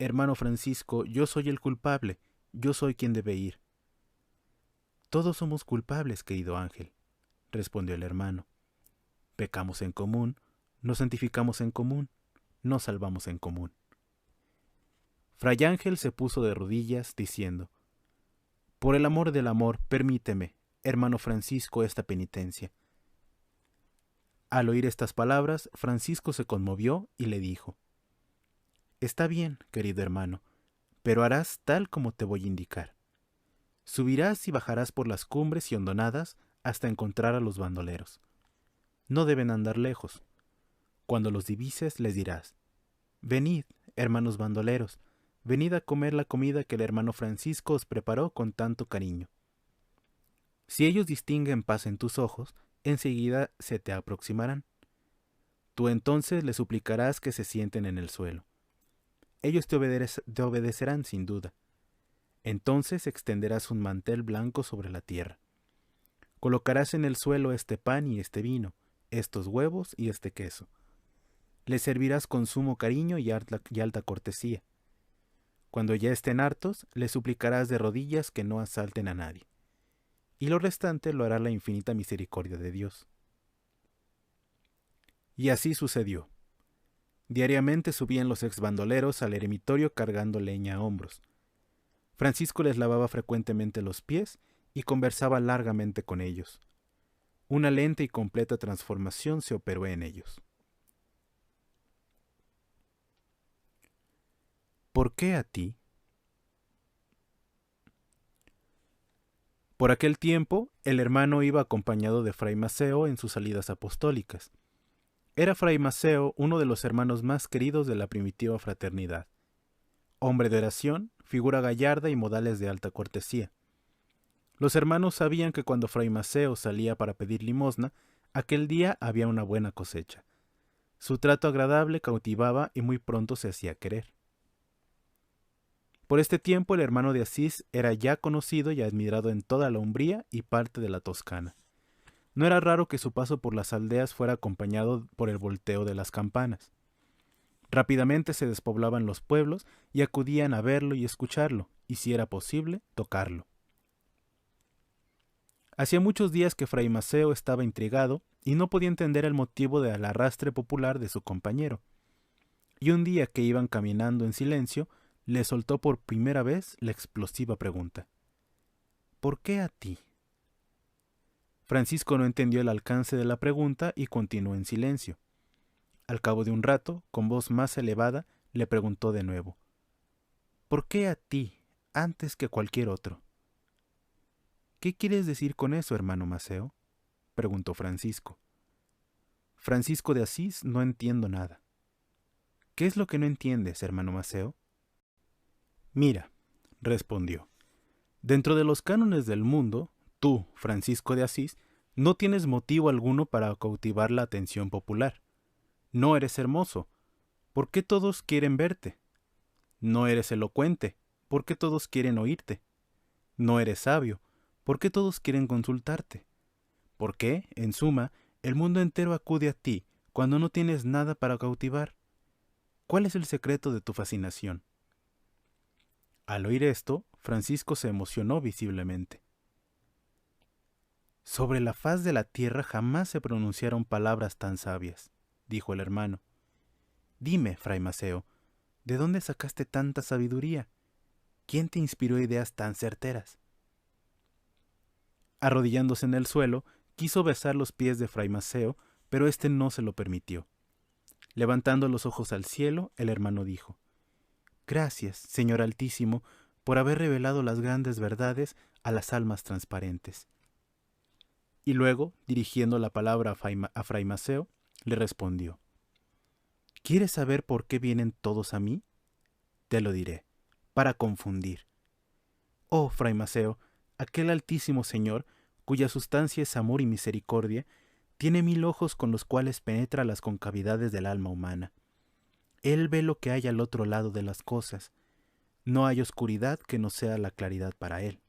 «Hermano Francisco, yo soy el culpable, yo soy quien debe ir». «Todos somos culpables, querido Ángel», respondió el hermano. «Pecamos en común, nos santificamos en común, nos salvamos en común». Fray Ángel se puso de rodillas, diciendo: «Por el amor del amor, permíteme, hermano Francisco, esta penitencia». Al oír estas palabras, Francisco se conmovió y le dijo: «Está bien, querido hermano, pero harás tal como te voy a indicar. Subirás y bajarás por las cumbres y hondonadas hasta encontrar a los bandoleros. No deben andar lejos. Cuando los divises les dirás: venid, hermanos bandoleros, venid a comer la comida que el hermano Francisco os preparó con tanto cariño. Si ellos distinguen paz en tus ojos, enseguida se te aproximarán. Tú entonces les suplicarás que se sienten en el suelo. Ellos te obedecerán sin duda. Entonces extenderás un mantel blanco sobre la tierra. Colocarás en el suelo este pan y este vino, estos huevos y este queso. Les servirás con sumo cariño y alta cortesía. Cuando ya estén hartos, les suplicarás de rodillas que no asalten a nadie. Y lo restante lo hará la infinita misericordia de Dios. Y así sucedió. Diariamente subían los exbandoleros al eremitorio cargando leña a hombros. Francisco les lavaba frecuentemente los pies y conversaba largamente con ellos. Una lenta y completa transformación se operó en ellos. ¿Por qué a ti? Por aquel tiempo, el hermano iba acompañado de Fray Maceo en sus salidas apostólicas. Era Fray Maceo uno de los hermanos más queridos de la primitiva fraternidad. Hombre de oración, figura gallarda y modales de alta cortesía. Los hermanos sabían que cuando Fray Maceo salía para pedir limosna, aquel día había una buena cosecha. Su trato agradable cautivaba y muy pronto se hacía querer. Por este tiempo el hermano de Asís era ya conocido y admirado en toda la Umbría y parte de la Toscana. No era raro que su paso por las aldeas fuera acompañado por el volteo de las campanas. Rápidamente se despoblaban los pueblos y acudían a verlo y escucharlo, y si era posible, tocarlo. Hacía muchos días que Fray Maceo estaba intrigado y no podía entender el motivo del arrastre popular de su compañero. Y un día que iban caminando en silencio, le soltó por primera vez la explosiva pregunta: ¿por qué a ti? Francisco no entendió el alcance de la pregunta y continuó en silencio. Al cabo de un rato, con voz más elevada, le preguntó de nuevo: ¿por qué a ti, antes que cualquier otro? ¿Qué quieres decir con eso, hermano Maceo?, preguntó Francisco. Francisco de Asís, no entiendo nada. ¿Qué es lo que no entiendes, hermano Maceo? Mira, respondió, dentro de los cánones del mundo, tú, Francisco de Asís, no tienes motivo alguno para cautivar la atención popular. No eres hermoso, ¿por qué todos quieren verte? No eres elocuente, ¿por qué todos quieren oírte? No eres sabio, ¿por qué todos quieren consultarte? ¿Por qué, en suma, el mundo entero acude a ti cuando no tienes nada para cautivar? ¿Cuál es el secreto de tu fascinación? Al oír esto, Francisco se emocionó visiblemente. Sobre la faz de la tierra jamás se pronunciaron palabras tan sabias, dijo el hermano. Dime, Fray Maceo, ¿de dónde sacaste tanta sabiduría? ¿Quién te inspiró ideas tan certeras? Arrodillándose en el suelo, quiso besar los pies de Fray Maceo, pero éste no se lo permitió. Levantando los ojos al cielo, el hermano dijo: Gracias, Señor Altísimo, por haber revelado las grandes verdades a las almas transparentes. Y luego, dirigiendo la palabra a Fray Maceo, le respondió: ¿Quieres saber por qué vienen todos a mí? Te lo diré, para confundir. Oh, Fray Maceo, aquel Altísimo Señor, cuya sustancia es amor y misericordia, tiene 1000 ojos con los cuales penetra las concavidades del alma humana. Él ve lo que hay al otro lado de las cosas. No hay oscuridad que no sea la claridad para él.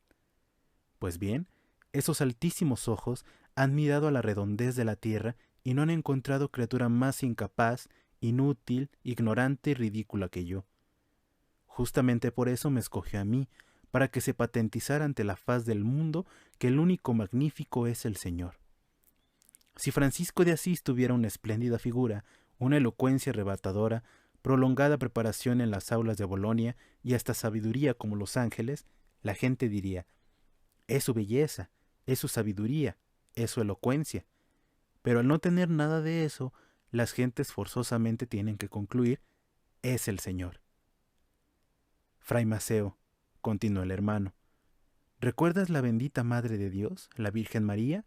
Pues bien, esos altísimos ojos han mirado a la redondez de la tierra y no han encontrado criatura más incapaz, inútil, ignorante y ridícula que yo. Justamente por eso me escogió a mí, para que se patentizara ante la faz del mundo que el único magnífico es el Señor. Si Francisco de Asís tuviera una espléndida figura, una elocuencia arrebatadora, prolongada preparación en las aulas de Bolonia y hasta sabiduría como los ángeles, la gente diría: es su belleza, es su sabiduría, es su elocuencia. Pero al no tener nada de eso, las gentes forzosamente tienen que concluir: es el Señor. Fray Maceo, continuó el hermano, ¿recuerdas la bendita Madre de Dios, la Virgen María?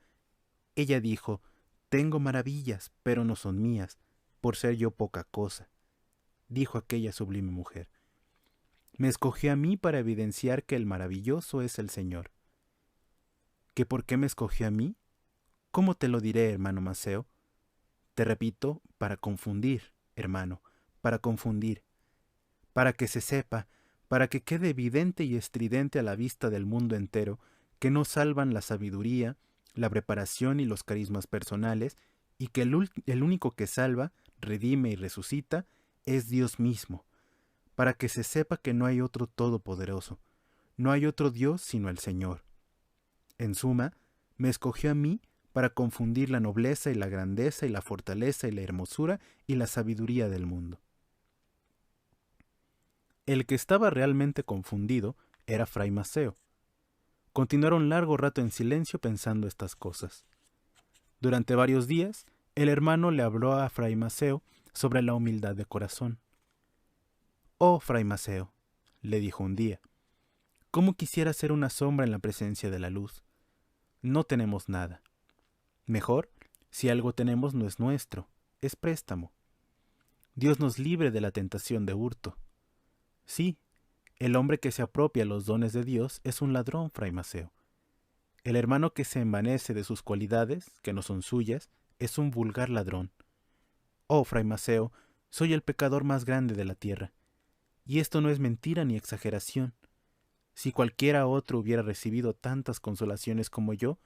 Ella dijo: tengo maravillas, pero no son mías, por ser yo poca cosa. Dijo aquella sublime mujer. Me escogió a mí para evidenciar que el maravilloso es el Señor. ¿Que por qué me escogió a mí? ¿Cómo te lo diré, hermano Maceo? Te repito, para confundir, hermano, para confundir, para que se sepa, para que quede evidente y estridente a la vista del mundo entero que no salvan la sabiduría, la preparación y los carismas personales, y que el único que salva, redime y resucita es Dios mismo, para que se sepa que no hay otro todopoderoso, no hay otro Dios sino el Señor. En suma, me escogió a mí para confundir la nobleza y la grandeza y la fortaleza y la hermosura y la sabiduría del mundo. El que estaba realmente confundido era Fray Maceo. Continuaron largo rato en silencio pensando estas cosas. Durante varios días, el hermano le habló a Fray Maceo sobre la humildad de corazón. «Oh, Fray Maceo», le dijo un día, «cómo quisiera ser una sombra en la presencia de la luz. No tenemos nada. Mejor, si algo tenemos no es nuestro, es préstamo. Dios nos libre de la tentación de hurto. Sí, el hombre que se apropia los dones de Dios es un ladrón, Fray Maceo. El hermano que se envanece de sus cualidades, que no son suyas, es un vulgar ladrón. Oh, Fray Maceo, soy el pecador más grande de la tierra. Y esto no es mentira ni exageración. Si cualquiera otro hubiera recibido tantas consolaciones como yo,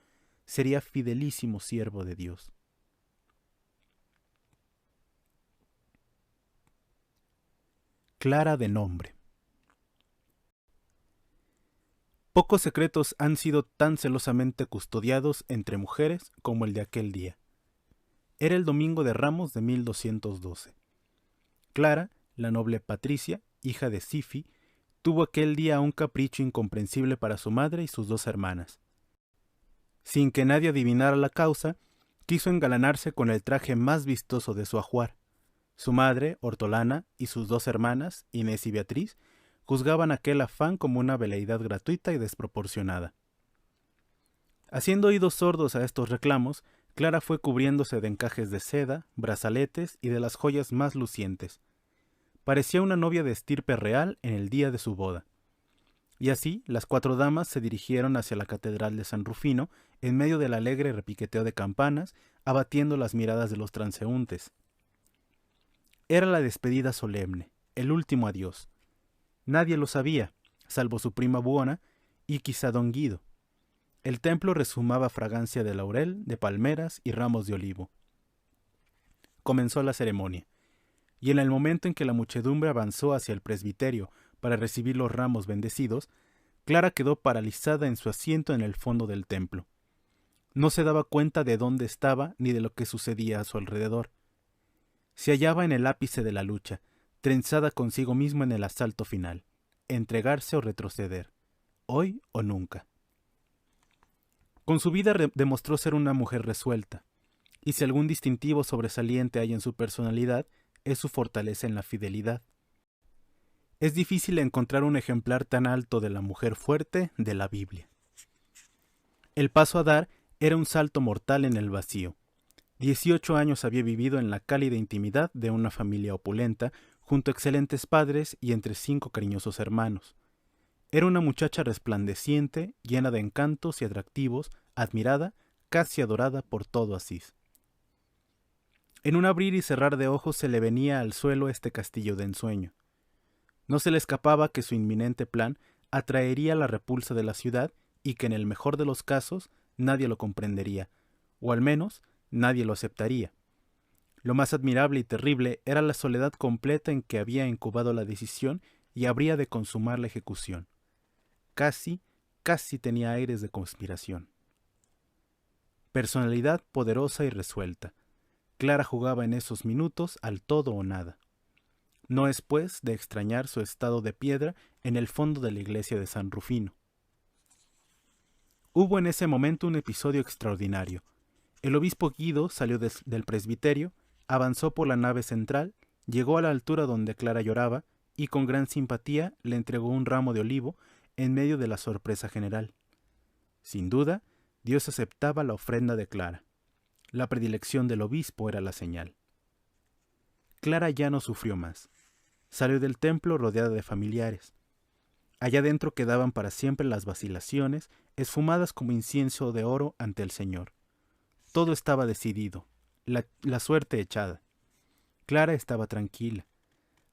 sería fidelísimo siervo de Dios». Clara de nombre. Pocos secretos han sido tan celosamente custodiados entre mujeres como el de aquel día. Era el domingo de Ramos de 1212. Clara, la noble Patricia, hija de Sifi, tuvo aquel día un capricho incomprensible para su madre y sus dos hermanas. Sin que nadie adivinara la causa, quiso engalanarse con el traje más vistoso de su ajuar. Su madre, Hortolana, y sus dos hermanas, Inés y Beatriz, juzgaban aquel afán como una veleidad gratuita y desproporcionada. Haciendo oídos sordos a estos reclamos, Clara fue cubriéndose de encajes de seda, brazaletes y de las joyas más lucientes. Parecía una novia de estirpe real en el día de su boda. Y así las cuatro damas se dirigieron hacia la catedral de San Rufino en medio del alegre repiqueteo de campanas, abatiendo las miradas de los transeúntes. Era la despedida solemne, el último adiós. Nadie lo sabía, salvo su prima Buona y quizá don Guido. El templo rezumaba fragancia de laurel, de palmeras y ramos de olivo. Comenzó la ceremonia, y en el momento en que la muchedumbre avanzó hacia el presbiterio para recibir los ramos bendecidos, Clara quedó paralizada en su asiento en el fondo del templo. No se daba cuenta de dónde estaba ni de lo que sucedía a su alrededor. Se hallaba en el ápice de la lucha, trenzada consigo misma en el asalto final, entregarse o retroceder, hoy o nunca. Con su vida demostró ser una mujer resuelta, y si algún distintivo sobresaliente hay en su personalidad, es su fortaleza en la fidelidad. Es difícil encontrar un ejemplar tan alto de la mujer fuerte de la Biblia. El paso a dar era un salto mortal en el vacío. 18 años había vivido en la cálida intimidad de una familia opulenta, junto a excelentes padres y entre 5 cariñosos hermanos. Era una muchacha resplandeciente, llena de encantos y atractivos, admirada, casi adorada por todo Asís. En un abrir y cerrar de ojos se le venía al suelo este castillo de ensueño. No se le escapaba que su inminente plan atraería la repulsa de la ciudad y que en el mejor de los casos nadie lo comprendería, o al menos nadie lo aceptaría. Lo más admirable y terrible era la soledad completa en que había incubado la decisión y habría de consumar la ejecución. Casi tenía aires de conspiración. Personalidad poderosa y resuelta. Clara jugaba en esos minutos al todo o nada. No es, pues, de extrañar su estado de piedra en el fondo de la iglesia de San Rufino. Hubo en ese momento un episodio extraordinario. El obispo Guido salió del presbiterio, avanzó por la nave central, llegó a la altura donde Clara lloraba y con gran simpatía le entregó un ramo de olivo en medio de la sorpresa general. Sin duda, Dios aceptaba la ofrenda de Clara. La predilección del obispo era la señal. Clara ya no sufrió más. Salió del templo rodeada de familiares. Allá dentro quedaban para siempre las vacilaciones, esfumadas como incienso de oro ante el Señor. Todo estaba decidido, la suerte echada. Clara estaba tranquila.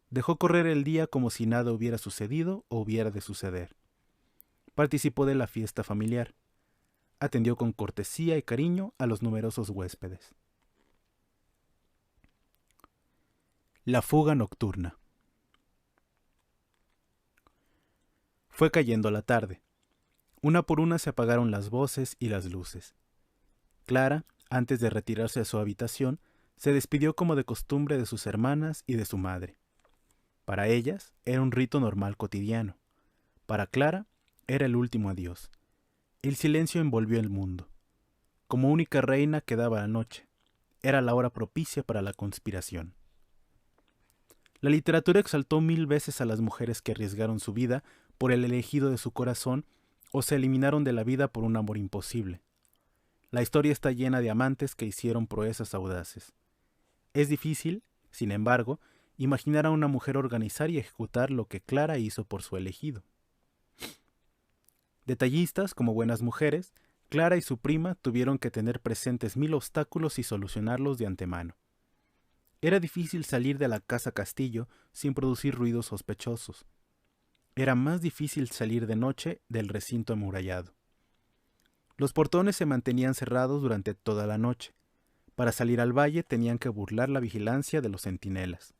Dejó correr el día como si nada hubiera sucedido o hubiera de suceder. Participó de la fiesta familiar. Atendió con cortesía y cariño a los numerosos huéspedes. La fuga nocturna. Fue cayendo la tarde. Una por una se apagaron las voces y las luces. Clara, antes de retirarse a su habitación, se despidió como de costumbre de sus hermanas y de su madre. Para ellas era un rito normal cotidiano. Para Clara era el último adiós. El silencio envolvió el mundo. Como única reina quedaba la noche. Era la hora propicia para la conspiración. La literatura exaltó 1000 veces a las mujeres que arriesgaron su vida por el elegido de su corazón o se eliminaron de la vida por un amor imposible. La historia está llena de amantes que hicieron proezas audaces. Es difícil, sin embargo, imaginar a una mujer organizar y ejecutar lo que Clara hizo por su elegido. Detallistas como buenas mujeres, Clara y su prima tuvieron que tener presentes 1000 obstáculos y solucionarlos de antemano. Era difícil salir de la casa castillo sin producir ruidos sospechosos. Era más difícil salir de noche del recinto amurallado. Los portones se mantenían cerrados durante toda la noche. Para salir al valle tenían que burlar la vigilancia de los centinelas.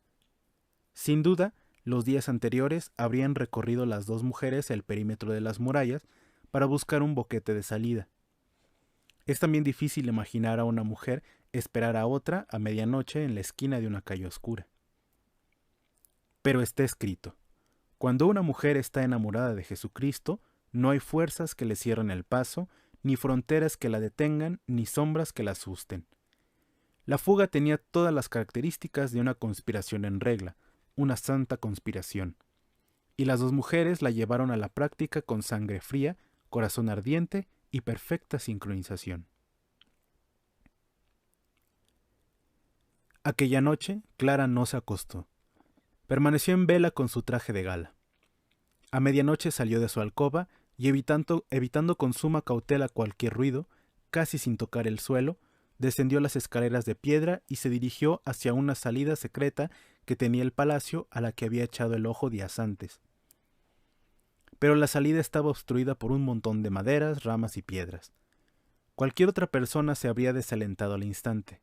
Sin duda, los días anteriores habrían recorrido las dos mujeres el perímetro de las murallas para buscar un boquete de salida. Es también difícil imaginar a una mujer esperar a otra a medianoche en la esquina de una calle oscura. Pero está escrito: cuando una mujer está enamorada de Jesucristo, no hay fuerzas que le cierren el paso, ni fronteras que la detengan, ni sombras que la asusten. La fuga tenía todas las características de una conspiración en regla, una santa conspiración. Y las dos mujeres la llevaron a la práctica con sangre fría, corazón ardiente y perfecta sincronización. Aquella noche, Clara no se acostó. Permaneció en vela con su traje de gala. A medianoche salió de su alcoba y evitando con suma cautela cualquier ruido, casi sin tocar el suelo, descendió las escaleras de piedra y se dirigió hacia una salida secreta que tenía el palacio a la que había echado el ojo días antes. Pero la salida estaba obstruida por un montón de maderas, ramas y piedras. Cualquier otra persona se habría desalentado al instante.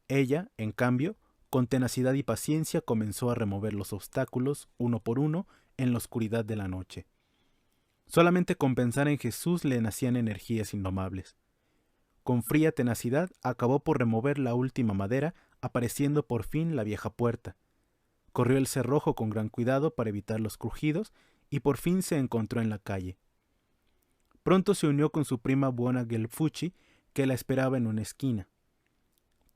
Ella, en cambio, con tenacidad y paciencia comenzó a remover los obstáculos, uno por uno, en la oscuridad de la noche. Solamente con pensar en Jesús le nacían energías indomables. Con fría tenacidad acabó por remover la última madera, apareciendo por fin la vieja puerta. Corrió el cerrojo con gran cuidado para evitar los crujidos y por fin se encontró en la calle. Pronto se unió con su prima Buona Gelfucci, que la esperaba en una esquina.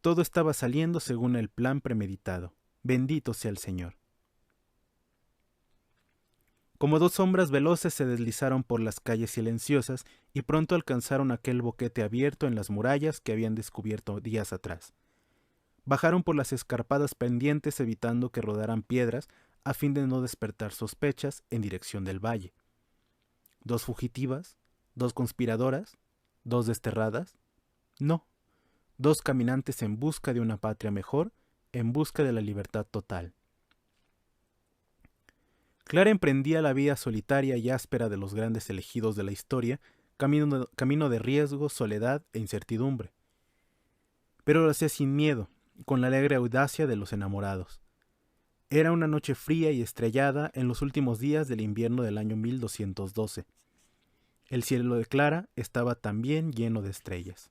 Todo estaba saliendo según el plan premeditado. Bendito sea el Señor. Como dos sombras veloces se deslizaron por las calles silenciosas y pronto alcanzaron aquel boquete abierto en las murallas que habían descubierto días atrás. Bajaron por las escarpadas pendientes evitando que rodaran piedras a fin de no despertar sospechas en dirección del valle. ¿Dos fugitivas? ¿Dos conspiradoras? ¿Dos desterradas? No. 2 caminantes en busca de una patria mejor, en busca de la libertad total. Clara emprendía la vida solitaria y áspera de los grandes elegidos de la historia, camino de riesgo, soledad e incertidumbre. Pero lo hacía sin miedo, con la alegre audacia de los enamorados. Era una noche fría y estrellada en los últimos días del invierno del año 1212. El cielo de Clara estaba también lleno de estrellas.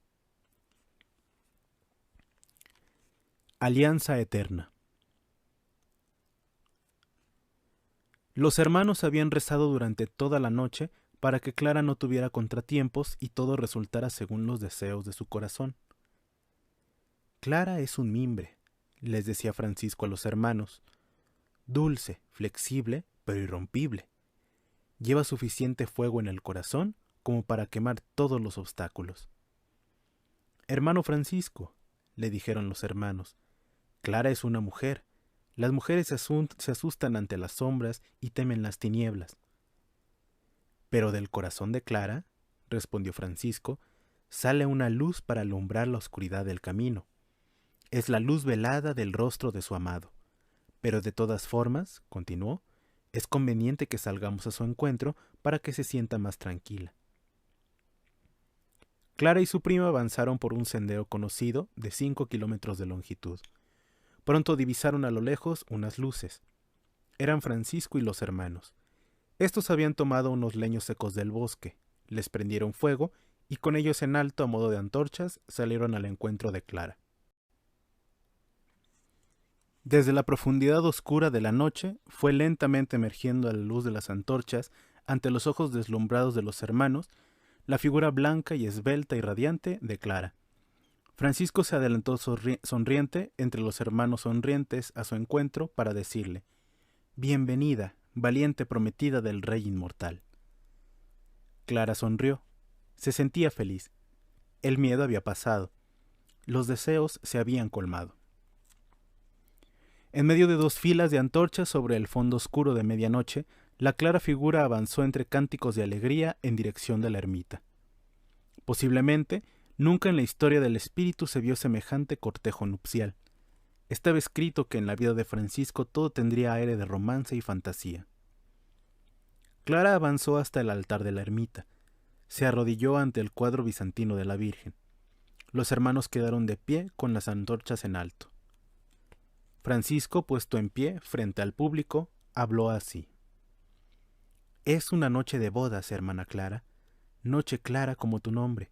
Alianza eterna. Los hermanos habían rezado durante toda la noche para que Clara no tuviera contratiempos y todo resultara según los deseos de su corazón. Clara es un mimbre, les decía Francisco a los hermanos, dulce, flexible, pero irrompible. Lleva suficiente fuego en el corazón como para quemar todos los obstáculos. Hermano Francisco, le dijeron los hermanos, Clara es una mujer. Las mujeres se asustan ante las sombras y temen las tinieblas. Pero del corazón de Clara, respondió Francisco, sale una luz para alumbrar la oscuridad del camino. Es la luz velada del rostro de su amado. Pero de todas formas, continuó, es conveniente que salgamos a su encuentro para que se sienta más tranquila. Clara y su prima avanzaron por un sendero conocido de 5 kilómetros de longitud. Pronto divisaron a lo lejos unas luces. Eran Francisco y los hermanos. Estos habían tomado unos leños secos del bosque, les prendieron fuego y con ellos en alto a modo de antorchas salieron al encuentro de Clara. Desde la profundidad oscura de la noche fue lentamente emergiendo a la luz de las antorchas ante los ojos deslumbrados de los hermanos la figura blanca y esbelta y radiante de Clara. Francisco se adelantó sonriente entre los hermanos sonrientes a su encuentro para decirle: «Bienvenida, valiente prometida del Rey inmortal». Clara sonrió. Se sentía feliz. El miedo había pasado. Los deseos se habían colmado. En medio de dos filas de antorchas sobre el fondo oscuro de medianoche, la clara figura avanzó entre cánticos de alegría en dirección de la ermita. Posiblemente, nunca en la historia del espíritu se vio semejante cortejo nupcial. Estaba escrito que en la vida de Francisco todo tendría aire de romance y fantasía. Clara avanzó hasta el altar de la ermita. Se arrodilló ante el cuadro bizantino de la Virgen. Los hermanos quedaron de pie con las antorchas en alto. Francisco, puesto en pie frente al público, habló así: «Es una noche de bodas, hermana Clara, noche clara como tu nombre.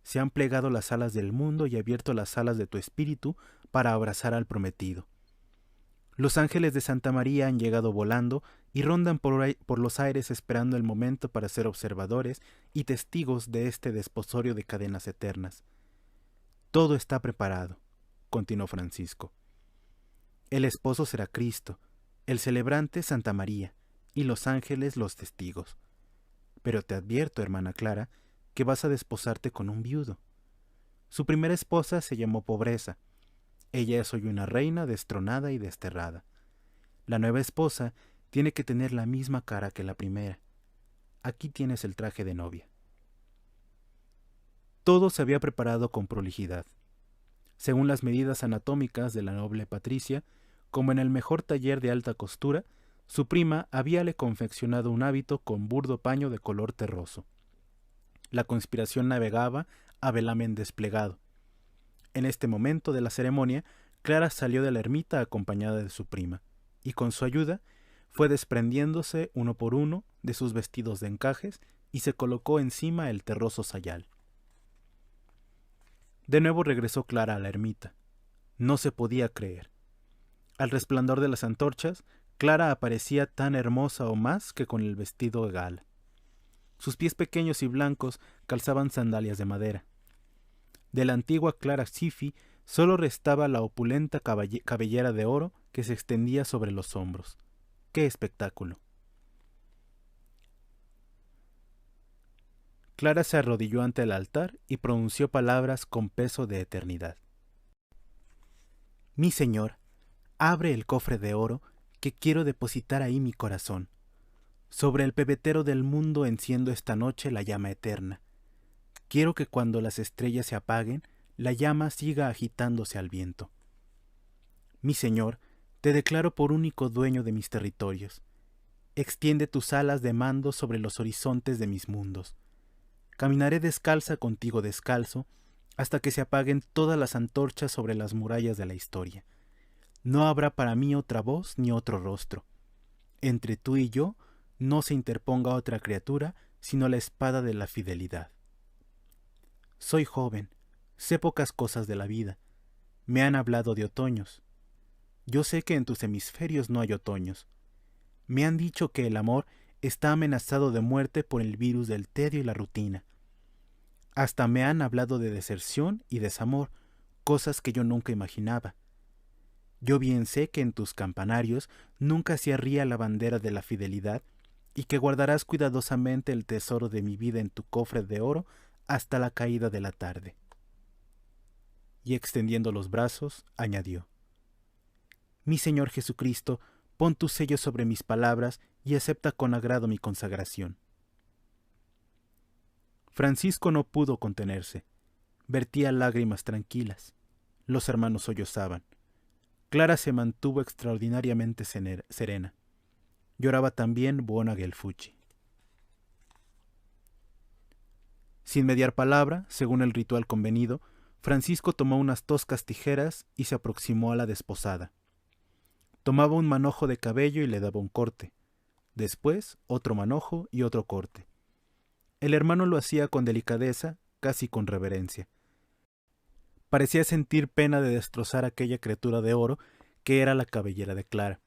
Se han plegado las alas del mundo y abierto las alas de tu espíritu para abrazar al prometido. Los ángeles de Santa María han llegado volando y rondan por los aires esperando el momento para ser observadores y testigos de este desposorio de cadenas eternas. Todo está preparado», continuó Francisco. «El esposo será Cristo, el celebrante Santa María, y los ángeles los testigos. Pero te advierto, hermana Clara, que vas a desposarte con un viudo. Su primera esposa se llamó Pobreza. Ella es hoy una reina destronada y desterrada. La nueva esposa tiene que tener la misma cara que la primera. Aquí tienes el traje de novia». Todo se había preparado con prolijidad. Según las medidas anatómicas de la noble Patricia, como en el mejor taller de alta costura, su prima habíale confeccionado un hábito con burdo paño de color terroso. La conspiración navegaba a velamen desplegado. En este momento de la ceremonia, Clara salió de la ermita acompañada de su prima, y con su ayuda fue desprendiéndose uno por uno de sus vestidos de encajes y se colocó encima el terroso sayal. De nuevo regresó Clara a la ermita. No se podía creer. Al resplandor de las antorchas, Clara aparecía tan hermosa o más que con el vestido de gala. Sus pies pequeños y blancos calzaban sandalias de madera. De la antigua Clara Cifi solo restaba la opulenta cabellera de oro que se extendía sobre los hombros. ¡Qué espectáculo! Clara se arrodilló ante el altar y pronunció palabras con peso de eternidad. «Mi señor, abre el cofre de oro que quiero depositar ahí mi corazón. Sobre el pebetero del mundo enciendo esta noche la llama eterna. Quiero que cuando las estrellas se apaguen, la llama siga agitándose al viento. Mi señor, te declaro por único dueño de mis territorios. Extiende tus alas de mando sobre los horizontes de mis mundos. Caminaré descalza contigo descalzo, hasta que se apaguen todas las antorchas sobre las murallas de la historia. No habrá para mí otra voz ni otro rostro. Entre tú y yo no se interponga otra criatura sino la espada de la fidelidad. Soy joven, sé pocas cosas de la vida. Me han hablado de otoños. Yo sé que en tus hemisferios no hay otoños. Me han dicho que el amor está amenazado de muerte por el virus del tedio y la rutina. Hasta me han hablado de deserción y desamor, cosas que yo nunca imaginaba. Yo bien sé que en tus campanarios nunca se arría la bandera de la fidelidad y que guardarás cuidadosamente el tesoro de mi vida en tu cofre de oro hasta la caída de la tarde. Y extendiendo los brazos, añadió: Mi Señor Jesucristo, pon tu sello sobre mis palabras y acepta con agrado mi consagración. Francisco no pudo contenerse. Vertía lágrimas tranquilas. Los hermanos sollozaban. Clara se mantuvo extraordinariamente serena. Lloraba también Buona Gelfucci. Sin mediar palabra, según el ritual convenido, Francisco tomó unas toscas tijeras y se aproximó a la desposada. Tomaba un manojo de cabello y le daba un corte. después otro manojo y otro corte. El hermano lo hacía con delicadeza, casi con reverencia. Parecía sentir pena de destrozar aquella criatura de oro que era la cabellera de Clara.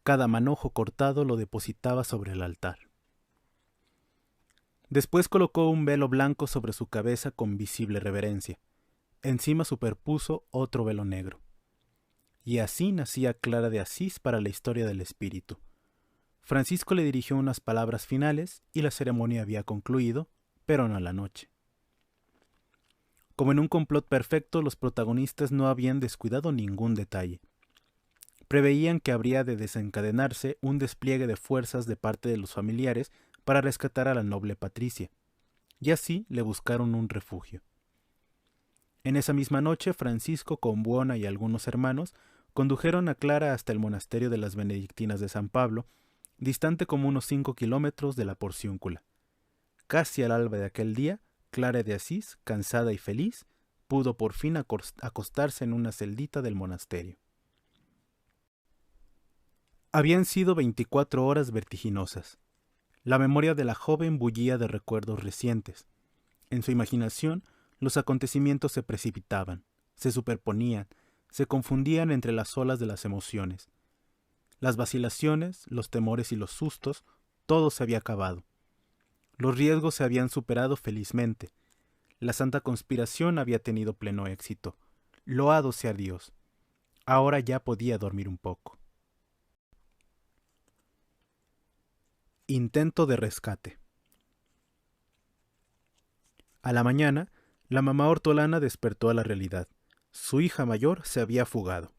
Cada manojo cortado lo depositaba sobre el altar. Después colocó un velo blanco sobre su cabeza con visible reverencia. Encima superpuso otro velo negro. Y así nacía Clara de Asís para la historia del espíritu. Francisco le dirigió unas palabras finales y la ceremonia había concluido, pero no la noche. Como en un complot perfecto, los protagonistas no habían descuidado ningún detalle. Preveían que habría de desencadenarse un despliegue de fuerzas de parte de los familiares para rescatar a la noble Patricia, y así le buscaron un refugio. En esa misma noche, Francisco con Buona y algunos hermanos condujeron a Clara hasta el monasterio de las Benedictinas de San Pablo, distante como unos 5 kilómetros de la Porciúncula. Casi al alba de aquel día, Clara de Asís, cansada y feliz, pudo por fin acostarse en una celdita del monasterio. Habían sido 24 horas vertiginosas. La memoria de la joven bullía de recuerdos recientes. En su imaginación, los acontecimientos se precipitaban, se superponían, se confundían entre las olas de las emociones. Las vacilaciones, los temores y los sustos, todo se había acabado. Los riesgos se habían superado felizmente. La santa conspiración había tenido pleno éxito. Loado sea Dios. Ahora ya podía dormir un poco. Intento de rescate. A la mañana, la mamá hortolana despertó a la realidad. Su hija mayor se había fugado.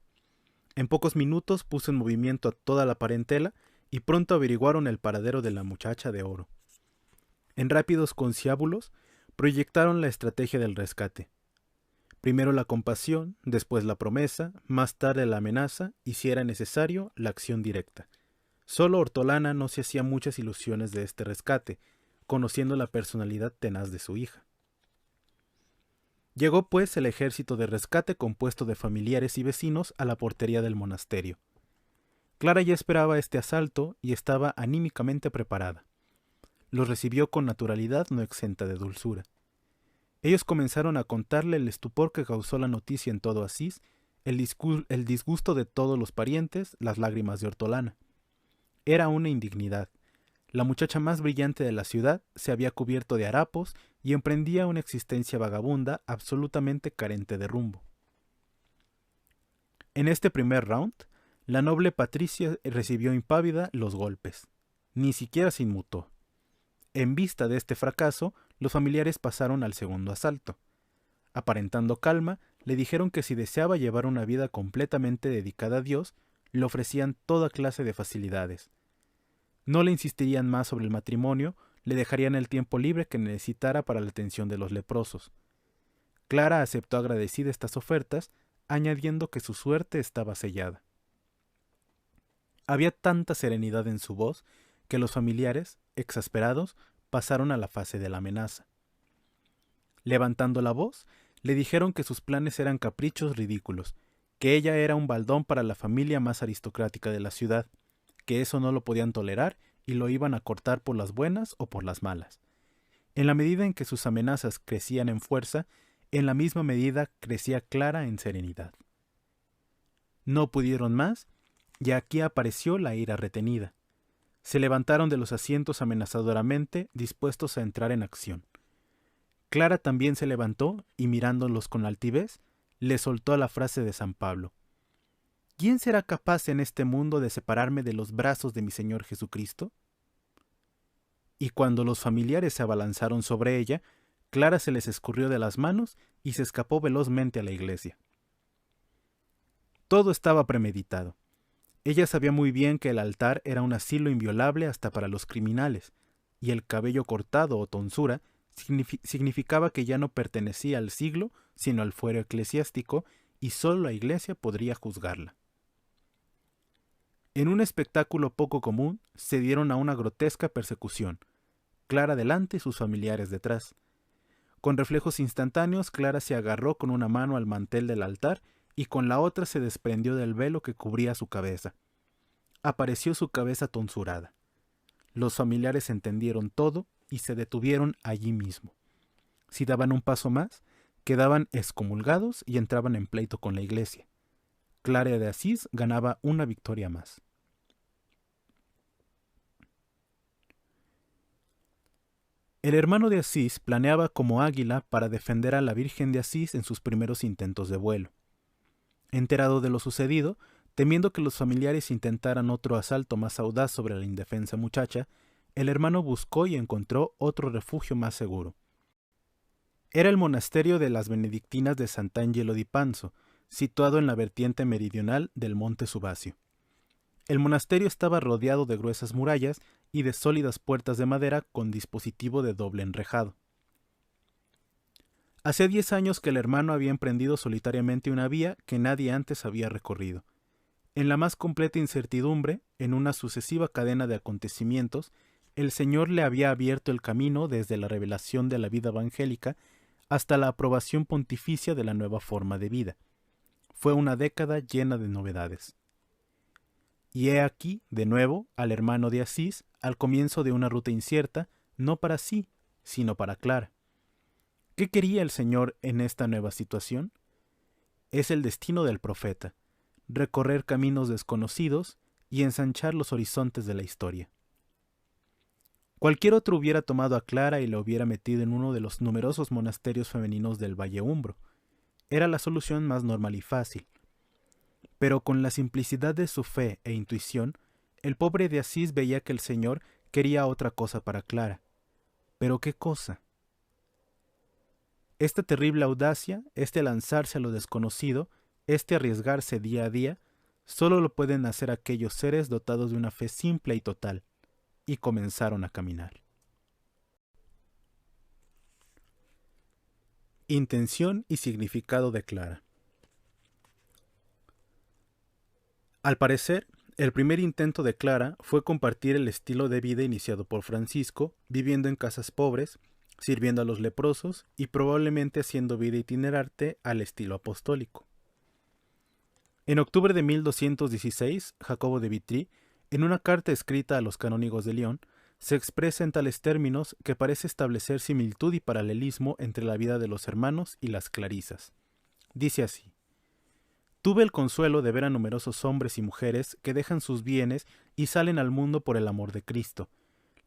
En pocos minutos puso en movimiento a toda la parentela y pronto averiguaron el paradero de la muchacha de oro. En rápidos conciliábulos proyectaron la estrategia del rescate. Primero la compasión, después la promesa, más tarde la amenaza y, si era necesario, la acción directa. Solo Hortolana no se hacía muchas ilusiones de este rescate, conociendo la personalidad tenaz de su hija. Llegó pues el ejército de rescate compuesto de familiares y vecinos a la portería del monasterio. Clara ya esperaba este asalto y estaba anímicamente preparada. Los recibió con naturalidad no exenta de dulzura. Ellos comenzaron a contarle el estupor que causó la noticia en todo Asís, el disgusto de todos los parientes, las lágrimas de Hortolana. Era una indignidad. La muchacha más brillante de la ciudad se había cubierto de harapos y emprendía una existencia vagabunda absolutamente carente de rumbo. En este primer round, la noble Patricia recibió impávida los golpes. Ni siquiera se inmutó. En vista de este fracaso, los familiares pasaron al segundo asalto. Aparentando calma, le dijeron que si deseaba llevar una vida completamente dedicada a Dios, le ofrecían toda clase de facilidades. No le insistirían más sobre el matrimonio, le dejarían el tiempo libre que necesitara para la atención de los leprosos. Clara aceptó agradecida estas ofertas, añadiendo que su suerte estaba sellada. Había tanta serenidad en su voz que los familiares, exasperados, pasaron a la fase de la amenaza. Levantando la voz, le dijeron que sus planes eran caprichos ridículos, que ella era un baldón para la familia más aristocrática de la ciudad, que eso no lo podían tolerar y lo iban a cortar por las buenas o por las malas. En la medida en que sus amenazas crecían en fuerza, en la misma medida crecía Clara en serenidad. No pudieron más, y aquí apareció la ira retenida. Se levantaron de los asientos amenazadoramente, dispuestos a entrar en acción. Clara también se levantó y, mirándolos con altivez, le soltó la frase de San Pablo: ¿Quién será capaz en este mundo de separarme de los brazos de mi Señor Jesucristo? Y cuando los familiares se abalanzaron sobre ella, Clara se les escurrió de las manos y se escapó velozmente a la iglesia. Todo estaba premeditado. Ella sabía muy bien que el altar era un asilo inviolable hasta para los criminales, y el cabello cortado o tonsura significaba que ya no pertenecía al siglo, sino al fuero eclesiástico, y sólo la iglesia podría juzgarla. En un espectáculo poco común, se dieron a una grotesca persecución, Clara delante y sus familiares detrás. Con reflejos instantáneos, Clara se agarró con una mano al mantel del altar y con la otra se desprendió del velo que cubría su cabeza. Apareció su cabeza tonsurada. Los familiares entendieron todo y se detuvieron allí mismo. Si daban un paso más, quedaban excomulgados y entraban en pleito con la iglesia. Clara de Asís ganaba una victoria más. El hermano de Asís planeaba como águila para defender a la Virgen de Asís en sus primeros intentos de vuelo. Enterado de lo sucedido, temiendo que los familiares intentaran otro asalto más audaz sobre la indefensa muchacha, el hermano buscó y encontró otro refugio más seguro. Era el monasterio de las benedictinas de Sant'Angelo di Panzo, situado en la vertiente meridional del monte Subasio. El monasterio estaba rodeado de gruesas murallas y de sólidas puertas de madera con dispositivo de doble enrejado. Hacía 10 años que el hermano había emprendido solitariamente una vía que nadie antes había recorrido. En la más completa incertidumbre, en una sucesiva cadena de acontecimientos, el Señor le había abierto el camino desde la revelación de la vida evangélica hasta la aprobación pontificia de la nueva forma de vida. Fue una década llena de novedades. Y he aquí, de nuevo, al hermano de Asís, al comienzo de una ruta incierta, no para sí, sino para Clara. ¿Qué quería el Señor en esta nueva situación? Es el destino del profeta, recorrer caminos desconocidos y ensanchar los horizontes de la historia. Cualquier otro hubiera tomado a Clara y la hubiera metido en uno de los numerosos monasterios femeninos del Valle Umbro. Era la solución más normal y fácil. Pero con la simplicidad de su fe e intuición, el pobre de Asís veía que el Señor quería otra cosa para Clara. ¿Pero qué cosa? Esta terrible audacia, este lanzarse a lo desconocido, este arriesgarse día a día, solo lo pueden hacer aquellos seres dotados de una fe simple y total. Y comenzaron a caminar. Intención y significado de Clara. Al parecer, el primer intento de Clara fue compartir el estilo de vida iniciado por Francisco, viviendo en casas pobres, sirviendo a los leprosos y probablemente haciendo vida itinerante al estilo apostólico. En octubre de 1216, Jacobo de Vitry, en una carta escrita a los canónigos de Lyon, se expresa en tales términos que parece establecer similitud y paralelismo entre la vida de los hermanos y las clarisas. Dice así: tuve el consuelo de ver a numerosos hombres y mujeres que dejan sus bienes y salen al mundo por el amor de Cristo.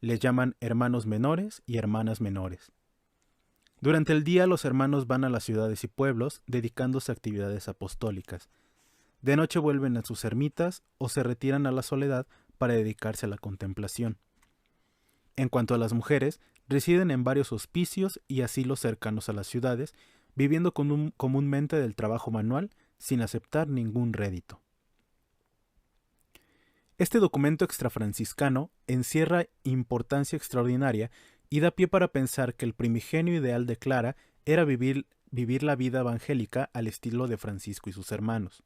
Les llaman hermanos menores y hermanas menores. Durante el día los hermanos van a las ciudades y pueblos dedicándose a actividades apostólicas. De noche vuelven a sus ermitas o se retiran a la soledad para dedicarse a la contemplación. En cuanto a las mujeres, residen en varios hospicios y asilos cercanos a las ciudades, viviendo comúnmente del trabajo manual sin aceptar ningún rédito. Este documento extrafranciscano encierra importancia extraordinaria y da pie para pensar que el primigenio ideal de Clara era vivir la vida evangélica al estilo de Francisco y sus hermanos.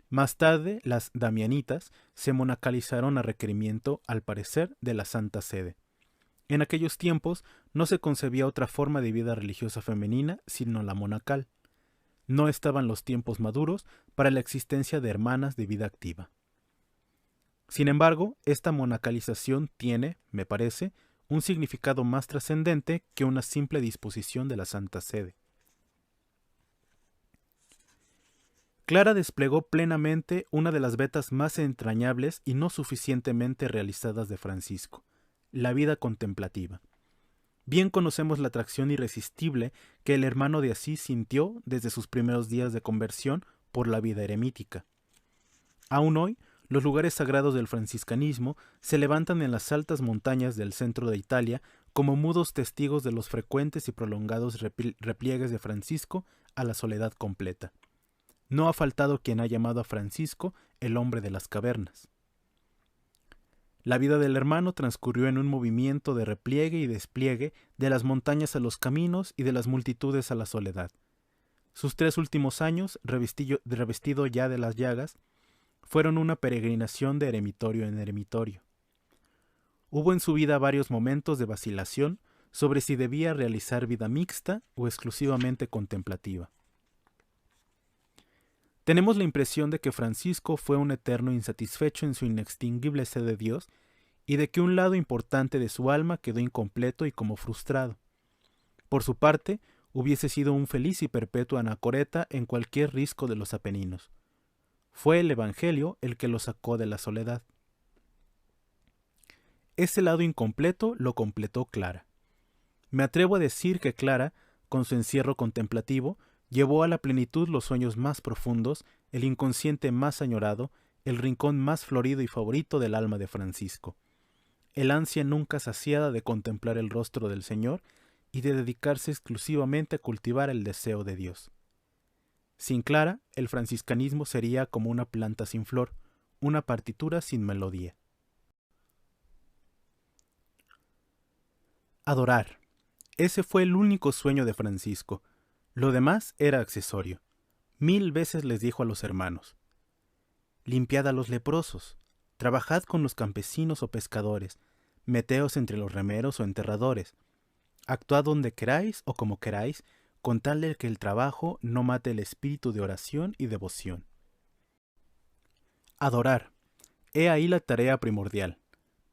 Más tarde, las damianitas se monacalizaron a requerimiento, al parecer, de la Santa Sede. En aquellos tiempos no se concebía otra forma de vida religiosa femenina sino la monacal. No estaban los tiempos maduros para la existencia de hermanas de vida activa. Sin embargo, esta monacalización tiene, me parece, un significado más trascendente que una simple disposición de la Santa Sede. Clara desplegó plenamente una de las vetas más entrañables y no suficientemente realizadas de Francisco, la vida contemplativa. Bien conocemos la atracción irresistible que el hermano de Asís sintió desde sus primeros días de conversión por la vida eremítica. Aún hoy, los lugares sagrados del franciscanismo se levantan en las altas montañas del centro de Italia como mudos testigos de los frecuentes y prolongados repliegues de Francisco a la soledad completa. No ha faltado quien ha llamado a Francisco el hombre de las cavernas. La vida del hermano transcurrió en un movimiento de repliegue y despliegue de las montañas a los caminos y de las multitudes a la soledad. Sus 3 últimos años, revestido ya de las llagas, fueron una peregrinación de eremitorio en eremitorio. Hubo en su vida varios momentos de vacilación sobre si debía realizar vida mixta o exclusivamente contemplativa. Tenemos la impresión de que Francisco fue un eterno insatisfecho en su inextinguible sed de Dios y de que un lado importante de su alma quedó incompleto y como frustrado. Por su parte, hubiese sido un feliz y perpetuo anacoreta en cualquier risco de los Apeninos. Fue el Evangelio el que lo sacó de la soledad. Ese lado incompleto lo completó Clara. Me atrevo a decir que Clara, con su encierro contemplativo, llevó a la plenitud los sueños más profundos, el inconsciente más añorado, el rincón más florido y favorito del alma de Francisco. El ansia nunca saciada de contemplar el rostro del Señor y de dedicarse exclusivamente a cultivar el deseo de Dios. Sin Clara, el franciscanismo sería como una planta sin flor, una partitura sin melodía. Adorar. Ese fue el único sueño de Francisco. Lo demás era accesorio. 1000 veces les dijo a los hermanos: limpiad a los leprosos, trabajad con los campesinos o pescadores, meteos entre los remeros o enterradores, actuad donde queráis o como queráis, con tal de que el trabajo no mate el espíritu de oración y devoción. Adorar. He ahí la tarea primordial: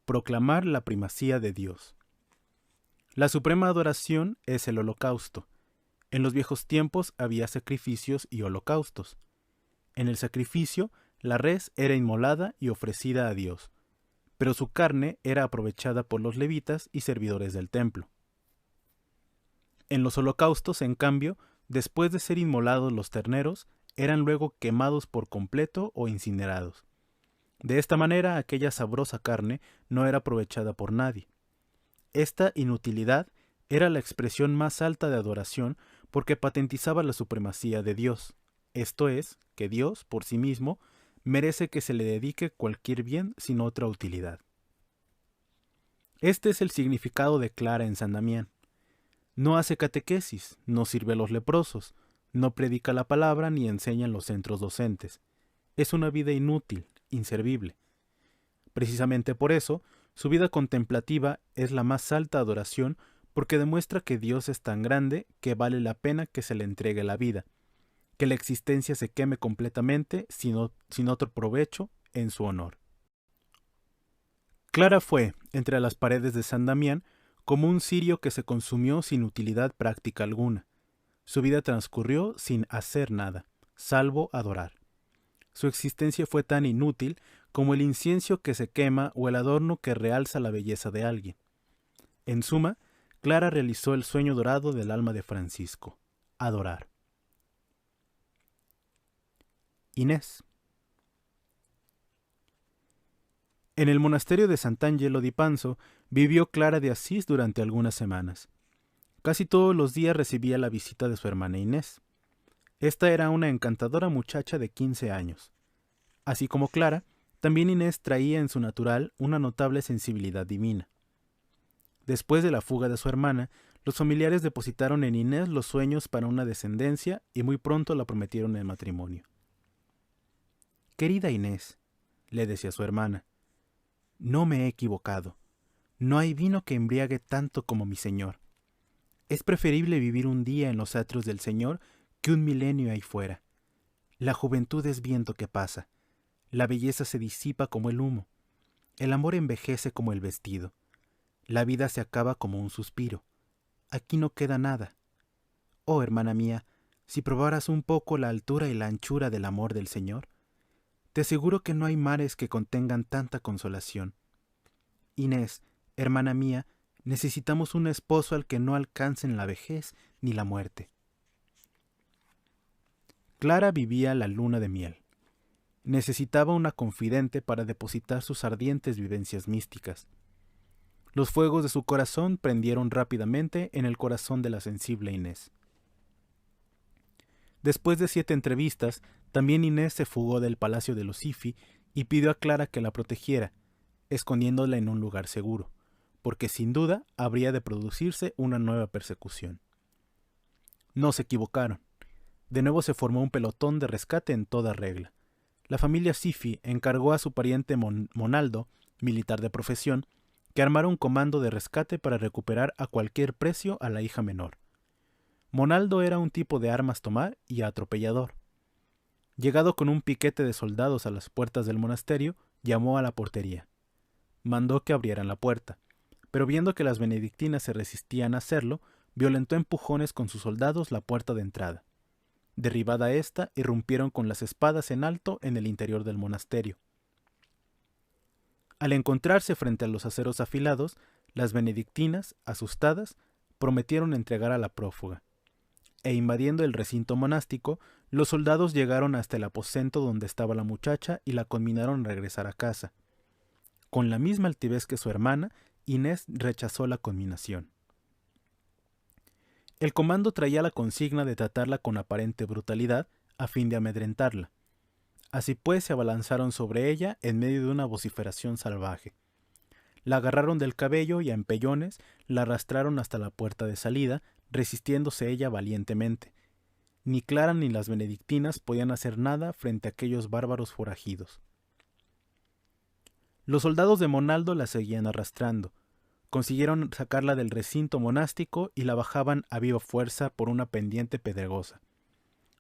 proclamar la primacía de Dios. La suprema adoración es el holocausto. En los viejos tiempos había sacrificios y holocaustos. En el sacrificio, la res era inmolada y ofrecida a Dios, pero su carne era aprovechada por los levitas y servidores del templo. En los holocaustos, en cambio, después de ser inmolados los terneros, eran luego quemados por completo o incinerados. De esta manera, aquella sabrosa carne no era aprovechada por nadie. Esta inutilidad era la expresión más alta de adoración porque patentizaba la supremacía de Dios, esto es, que Dios, por sí mismo, merece que se le dedique cualquier bien sin otra utilidad. Este es el significado de Clara en San Damián. No hace catequesis, no sirve a los leprosos, no predica la palabra ni enseña en los centros docentes. Es una vida inútil, inservible. Precisamente por eso, su vida contemplativa es la más alta adoración porque demuestra que Dios es tan grande que vale la pena que se le entregue la vida, que la existencia se queme completamente sin otro provecho en su honor. Clara fue, entre las paredes de San Damián, como un cirio que se consumió sin utilidad práctica alguna. Su vida transcurrió sin hacer nada, salvo adorar. Su existencia fue tan inútil como el incienso que se quema o el adorno que realza la belleza de alguien. En suma, Clara realizó el sueño dorado del alma de Francisco: adorar. Inés. En el monasterio de Sant'Angelo di Panzo vivió Clara de Asís durante algunas semanas. Casi todos los días recibía la visita de su hermana Inés. Esta era una encantadora muchacha de 15 años. Así como Clara, también Inés traía en su natural una notable sensibilidad divina. Después de la fuga de su hermana, los familiares depositaron en Inés los sueños para una descendencia y muy pronto la prometieron en matrimonio. «Querida Inés», le decía su hermana, «no me he equivocado. No hay vino que embriague tanto como mi Señor. Es preferible vivir un día en los atrios del Señor que un milenio ahí fuera. La juventud es viento que pasa. La belleza se disipa como el humo. El amor envejece como el vestido. La vida se acaba como un suspiro. Aquí no queda nada. Oh, hermana mía, si probaras un poco la altura y la anchura del amor del Señor, te aseguro que no hay mares que contengan tanta consolación. Inés, hermana mía, necesitamos un esposo al que no alcancen la vejez ni la muerte». Clara vivía la luna de miel. Necesitaba una confidente para depositar sus ardientes vivencias místicas. Los fuegos de su corazón prendieron rápidamente en el corazón de la sensible Inés. Después de 7 entrevistas, también Inés se fugó del palacio de los Ifi y pidió a Clara que la protegiera, escondiéndola en un lugar seguro, porque sin duda habría de producirse una nueva persecución. No se equivocaron. De nuevo se formó un pelotón de rescate en toda regla. La familia Sifi encargó a su pariente Monaldo, militar de profesión, que armara un comando de rescate para recuperar a cualquier precio a la hija menor. Monaldo era un tipo de armas tomar y atropellador. Llegado con un piquete de soldados a las puertas del monasterio, llamó a la portería. mandó que abrieran la puerta, pero viendo que las benedictinas se resistían a hacerlo, violentó a empujones con sus soldados la puerta de entrada. Derribada ésta, irrumpieron con las espadas en alto en el interior del monasterio. Al encontrarse frente a los aceros afilados, las benedictinas, asustadas, prometieron entregar a la prófuga. E invadiendo el recinto monástico, los soldados llegaron hasta el aposento donde estaba la muchacha y la conminaron a regresar a casa. Con la misma altivez que su hermana, Inés rechazó la conminación. El comando traía la consigna de tratarla con aparente brutalidad a fin de amedrentarla. Así pues se abalanzaron sobre ella en medio de una vociferación salvaje. La agarraron del cabello y a empellones la arrastraron hasta la puerta de salida, resistiéndose ella valientemente. Ni Clara ni las benedictinas podían hacer nada frente a aquellos bárbaros forajidos. Los soldados de Monaldo la seguían arrastrando. Consiguieron sacarla del recinto monástico y la bajaban a viva fuerza por una pendiente pedregosa.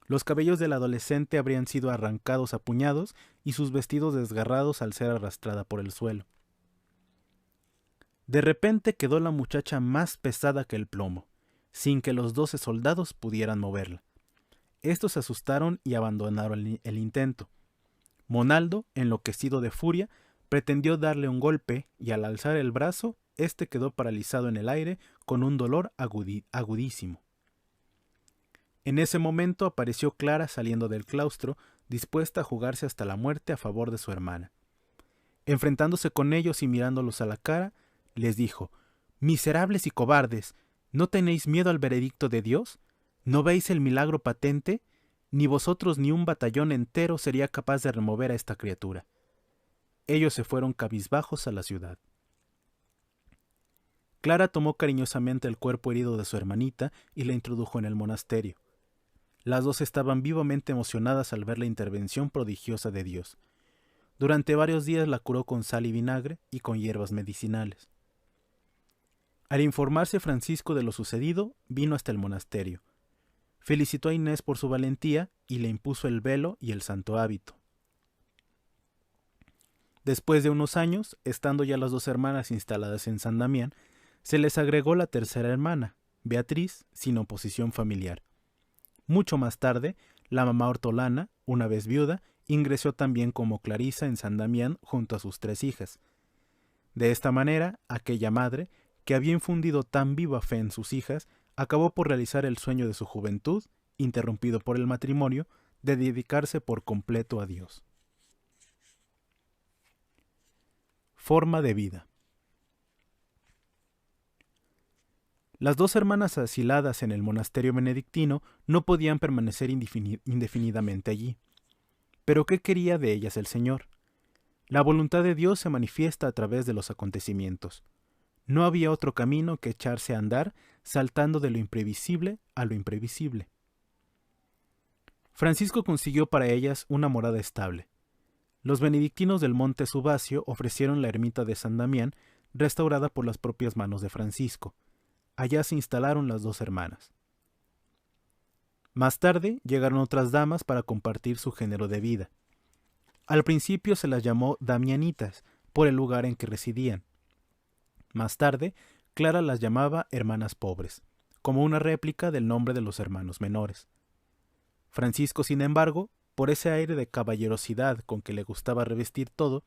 Los cabellos del adolescente habrían sido arrancados a puñados y sus vestidos desgarrados al ser arrastrada por el suelo. De repente quedó la muchacha más pesada que el plomo, sin que los 12 soldados pudieran moverla. Estos se asustaron y abandonaron el intento. Monaldo, enloquecido de furia, pretendió darle un golpe y al alzar el brazo, éste quedó paralizado en el aire con un dolor agudísimo. En ese momento apareció Clara saliendo del claustro, dispuesta a jugarse hasta la muerte a favor de su hermana. Enfrentándose con ellos y mirándolos a la cara, les dijo: «Miserables y cobardes, ¿no tenéis miedo al veredicto de Dios? ¿No veis el milagro patente? Ni vosotros ni un batallón entero sería capaz de remover a esta criatura». Ellos se fueron cabizbajos a la ciudad. Clara tomó cariñosamente el cuerpo herido de su hermanita y la introdujo en el monasterio. Las dos estaban vivamente emocionadas al ver la intervención prodigiosa de Dios. Durante varios días la curó con sal y vinagre y con hierbas medicinales. Al informarse Francisco de lo sucedido, vino hasta el monasterio. Felicitó a Inés por su valentía y le impuso el velo y el santo hábito. Después de unos años, estando ya las dos hermanas instaladas en San Damián, se les agregó la tercera hermana, Beatriz, sin oposición familiar. Mucho más tarde, la mamá hortolana, una vez viuda, ingresó también como Clarisa en San Damián junto a sus 3 hijas. De esta manera, aquella madre, que había infundido tan viva fe en sus hijas, acabó por realizar el sueño de su juventud, interrumpido por el matrimonio, de dedicarse por completo a Dios. Forma de vida. Las 2 hermanas asiladas en el monasterio benedictino no podían permanecer indefinidamente allí. ¿Pero qué quería de ellas el Señor? La voluntad de Dios se manifiesta a través de los acontecimientos. No había otro camino que echarse a andar saltando de lo imprevisible a lo imprevisible. Francisco consiguió para ellas una morada estable. Los benedictinos del Monte Subasio ofrecieron la ermita de San Damián, restaurada por las propias manos de Francisco. Allá se instalaron las 2 hermanas. Más tarde llegaron otras damas para compartir su género de vida. Al principio se las llamó damianitas, por el lugar en que residían. Más tarde, Clara las llamaba hermanas pobres, como una réplica del nombre de los hermanos menores. Francisco, sin embargo, por ese aire de caballerosidad con que le gustaba revestir todo,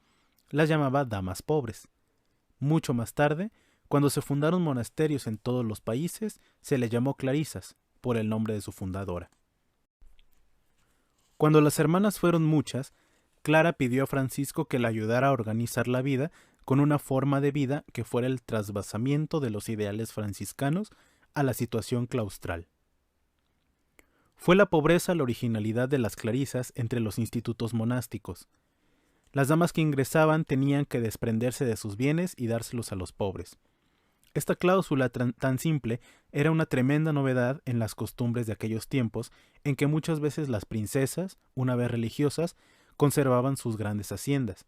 las llamaba damas pobres. Mucho más tarde, cuando se fundaron monasterios en todos los países, se les llamó clarisas, por el nombre de su fundadora. Cuando las hermanas fueron muchas, Clara pidió a Francisco que la ayudara a organizar la vida con una forma de vida que fuera el trasvasamiento de los ideales franciscanos a la situación claustral. Fue la pobreza la originalidad de las clarisas entre los institutos monásticos. Las damas que ingresaban tenían que desprenderse de sus bienes y dárselos a los pobres. Esta cláusula tan simple era una tremenda novedad en las costumbres de aquellos tiempos en que muchas veces las princesas, una vez religiosas, conservaban sus grandes haciendas.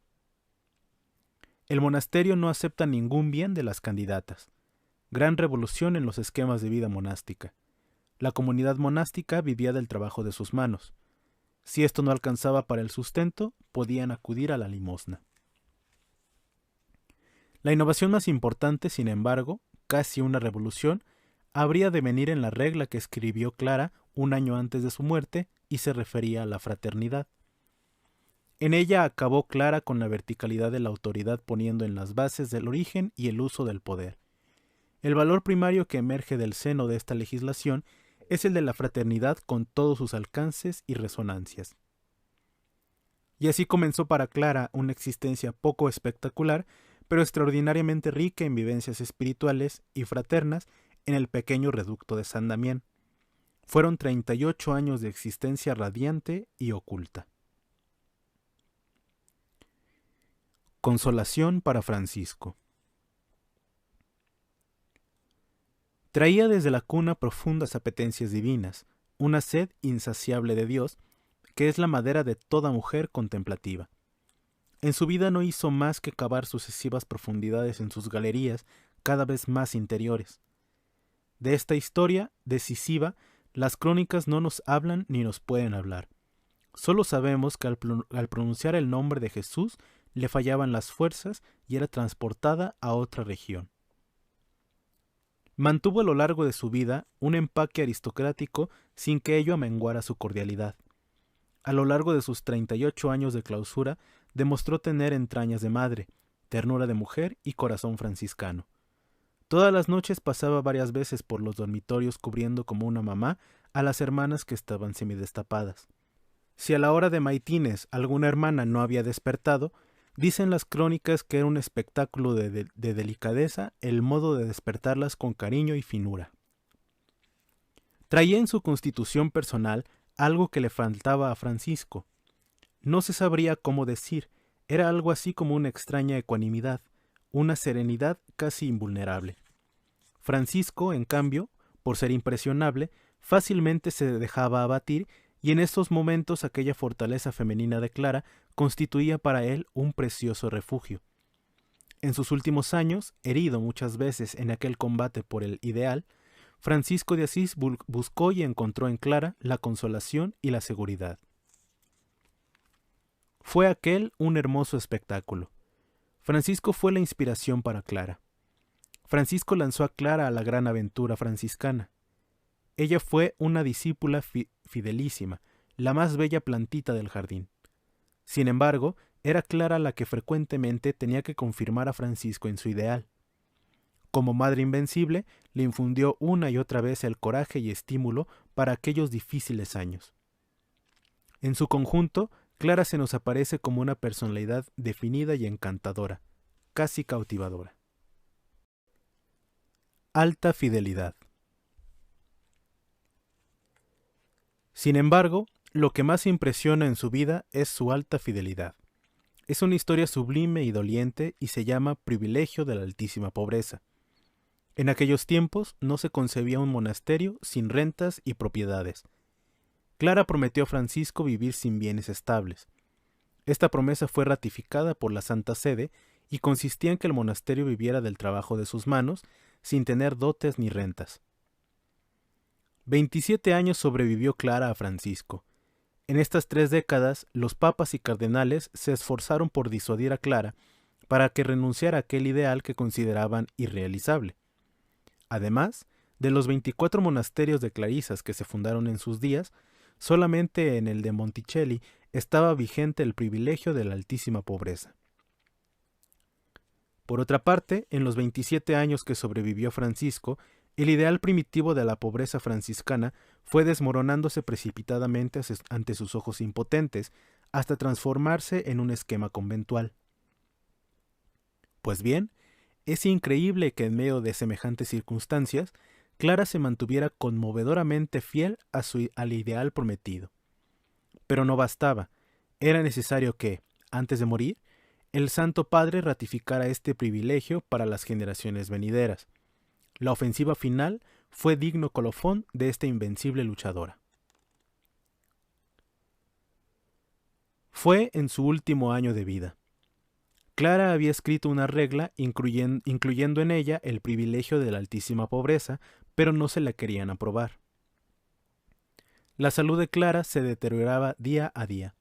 El monasterio no acepta ningún bien de las candidatas. Gran revolución en los esquemas de vida monástica. La comunidad monástica vivía del trabajo de sus manos. Si esto no alcanzaba para el sustento, podían acudir a la limosna. La innovación más importante, sin embargo, casi una revolución, habría de venir en la regla que escribió Clara un año antes de su muerte y se refería a la fraternidad. En ella acabó Clara con la verticalidad de la autoridad poniendo en las bases del origen y el uso del poder. El valor primario que emerge del seno de esta legislación es el de la fraternidad con todos sus alcances y resonancias. Y así comenzó para Clara una existencia poco espectacular, pero extraordinariamente rica en vivencias espirituales y fraternas en el pequeño reducto de San Damián. Fueron 38 años de existencia radiante y oculta. Consolación para Francisco. Traía desde la cuna profundas apetencias divinas, una sed insaciable de Dios, que es la madera de toda mujer contemplativa. En su vida no hizo más que cavar sucesivas profundidades en sus galerías cada vez más interiores. De esta historia decisiva, las crónicas no nos hablan ni nos pueden hablar. Solo sabemos que al pronunciar el nombre de Jesús le fallaban las fuerzas y era transportada a otra región. Mantuvo a lo largo de su vida un empaque aristocrático sin que ello amenguara su cordialidad. A lo largo de sus 38 años de clausura, demostró tener entrañas de madre, ternura de mujer y corazón franciscano. Todas las noches pasaba varias veces por los dormitorios cubriendo como una mamá a las hermanas que estaban semidestapadas. Si a la hora de maitines alguna hermana no había despertado, dicen las crónicas que era un espectáculo de delicadeza el modo de despertarlas con cariño y finura. Traía en su constitución personal algo que le faltaba a Francisco. No se sabría cómo decir, era algo así como una extraña ecuanimidad, una serenidad casi invulnerable. Francisco, en cambio, por ser impresionable, fácilmente se dejaba abatir y en estos momentos aquella fortaleza femenina de Clara constituía para él un precioso refugio. En sus últimos años, herido muchas veces en aquel combate por el ideal, Francisco de Asís buscó y encontró en Clara la consolación y la seguridad. Fue aquel un hermoso espectáculo. Francisco fue la inspiración para Clara. Francisco lanzó a Clara a la gran aventura franciscana. Ella fue una discípula fidelísima, la más bella plantita del jardín. Sin embargo, era Clara la que frecuentemente tenía que confirmar a Francisco en su ideal. Como madre invencible, le infundió una y otra vez el coraje y estímulo para aquellos difíciles años. En su conjunto, Clara se nos aparece como una personalidad definida y encantadora, casi cautivadora. Alta fidelidad. Sin embargo, lo que más impresiona en su vida es su alta fidelidad. Es una historia sublime y doliente y se llama Privilegio de la Altísima Pobreza. En aquellos tiempos no se concebía un monasterio sin rentas y propiedades. Clara prometió a Francisco vivir sin bienes estables. Esta promesa fue ratificada por la Santa Sede y consistía en que el monasterio viviera del trabajo de sus manos, sin tener dotes ni rentas. 27 años sobrevivió Clara a Francisco. En estas 3 décadas, los papas y cardenales se esforzaron por disuadir a Clara para que renunciara a aquel ideal que consideraban irrealizable. Además, de los 24 monasterios de clarisas que se fundaron en sus días, solamente en el de Monticelli estaba vigente el privilegio de la altísima pobreza. Por otra parte, en los 27 años que sobrevivió Francisco, el ideal primitivo de la pobreza franciscana fue desmoronándose precipitadamente ante sus ojos impotentes, hasta transformarse en un esquema conventual. Pues bien, es increíble que en medio de semejantes circunstancias, Clara se mantuviera conmovedoramente fiel al ideal prometido. Pero no bastaba, era necesario que, antes de morir, el Santo Padre ratificara este privilegio para las generaciones venideras. La ofensiva final fue digno colofón de esta invencible luchadora. Fue en su último año de vida. Clara había escrito una regla incluyendo en ella el privilegio de la altísima pobreza, pero no se la querían aprobar. La salud de Clara se deterioraba día a día.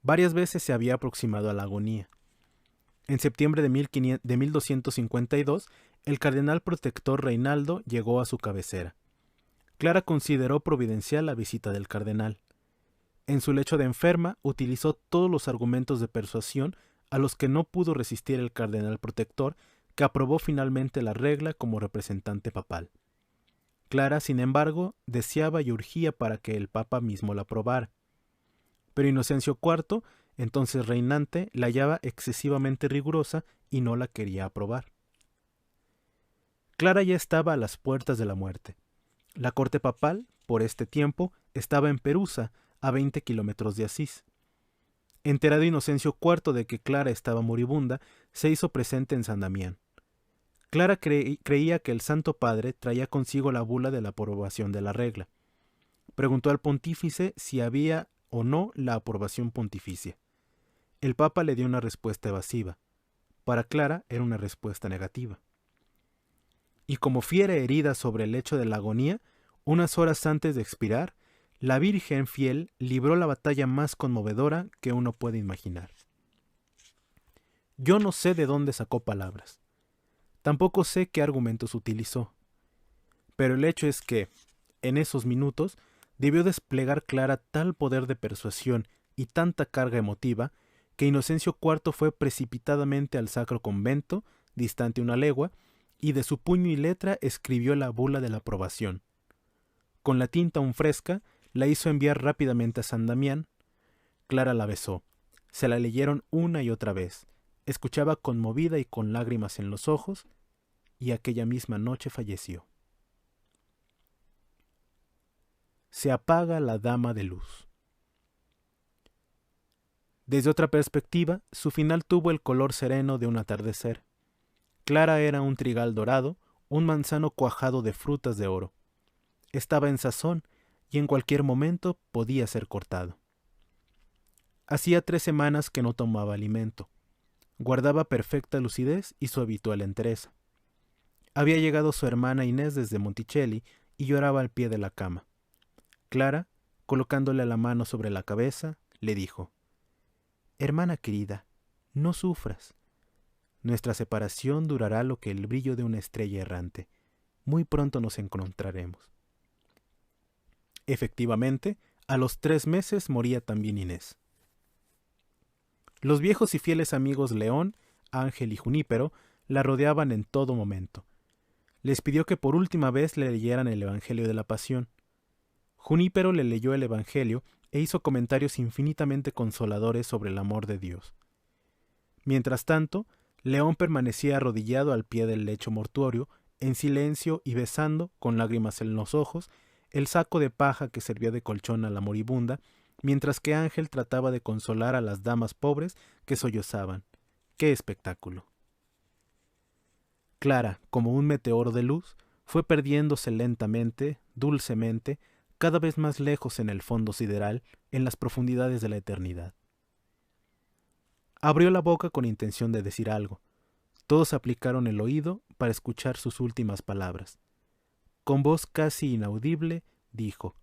Varias veces se había aproximado a la agonía. En septiembre de 1252, el cardenal protector Reinaldo llegó a su cabecera. Clara consideró providencial la visita del cardenal. En su lecho de enferma, utilizó todos los argumentos de persuasión a los que no pudo resistir el cardenal protector, que aprobó finalmente la regla como representante papal. Clara, sin embargo, deseaba y urgía para que el papa mismo la aprobara. Pero Inocencio IV, entonces reinante, la hallaba excesivamente rigurosa y no la quería aprobar. Clara ya estaba a las puertas de la muerte. La corte papal, por este tiempo, estaba en Perusa, a 20 kilómetros de Asís. Enterado Inocencio IV de que Clara estaba moribunda, se hizo presente en San Damián. Clara creía que el Santo Padre traía consigo la bula de la aprobación de la regla. Preguntó al pontífice si había o no la aprobación pontificia. El Papa le dio una respuesta evasiva. Para Clara era una respuesta negativa. Y como fiera herida sobre el lecho de la agonía, unas horas antes de expirar, la Virgen fiel libró la batalla más conmovedora que uno puede imaginar. Yo no sé de dónde sacó palabras. Tampoco sé qué argumentos utilizó. Pero el hecho es que, en esos minutos, debió desplegar Clara tal poder de persuasión y tanta carga emotiva, que Inocencio IV fue precipitadamente al sacro convento, distante una legua, y de su puño y letra escribió la bula de la aprobación. Con la tinta aún fresca, la hizo enviar rápidamente a San Damián. Clara la besó. Se la leyeron una y otra vez. Escuchaba conmovida y con lágrimas en los ojos, y aquella misma noche falleció. Se apaga la dama de luz. Desde otra perspectiva, su final tuvo el color sereno de un atardecer. Clara era un trigal dorado, un manzano cuajado de frutas de oro. Estaba en sazón y en cualquier momento podía ser cortado. Hacía 3 semanas que no tomaba alimento. Guardaba perfecta lucidez y su habitual entereza. Había llegado su hermana Inés desde Monticelli y lloraba al pie de la cama. Clara, colocándole la mano sobre la cabeza, le dijo: «Hermana querida, no sufras. Nuestra separación durará lo que el brillo de una estrella errante. Muy pronto nos encontraremos». Efectivamente, a los 3 meses moría también Inés. Los viejos y fieles amigos León, Ángel y Junípero la rodeaban en todo momento. Les pidió que por última vez le leyeran el Evangelio de la Pasión. Junípero le leyó el Evangelio e hizo comentarios infinitamente consoladores sobre el amor de Dios. Mientras tanto, León permanecía arrodillado al pie del lecho mortuorio, en silencio y besando, con lágrimas en los ojos, el saco de paja que servía de colchón a la moribunda, mientras que Ángel trataba de consolar a las damas pobres que sollozaban. ¡Qué espectáculo! Clara, como un meteoro de luz, fue perdiéndose lentamente, dulcemente, cada vez más lejos en el fondo sideral, en las profundidades de la eternidad. Abrió la boca con intención de decir algo. Todos aplicaron el oído para escuchar sus últimas palabras. Con voz casi inaudible, dijo: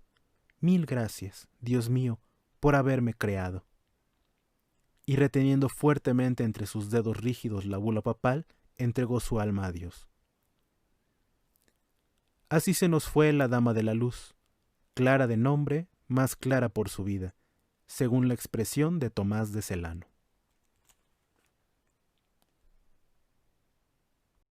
«Mil gracias, Dios mío, por haberme creado». Y reteniendo fuertemente entre sus dedos rígidos la bula papal, entregó su alma a Dios. Así se nos fue la dama de la luz, clara de nombre, más clara por su vida, según la expresión de Tomás de Celano.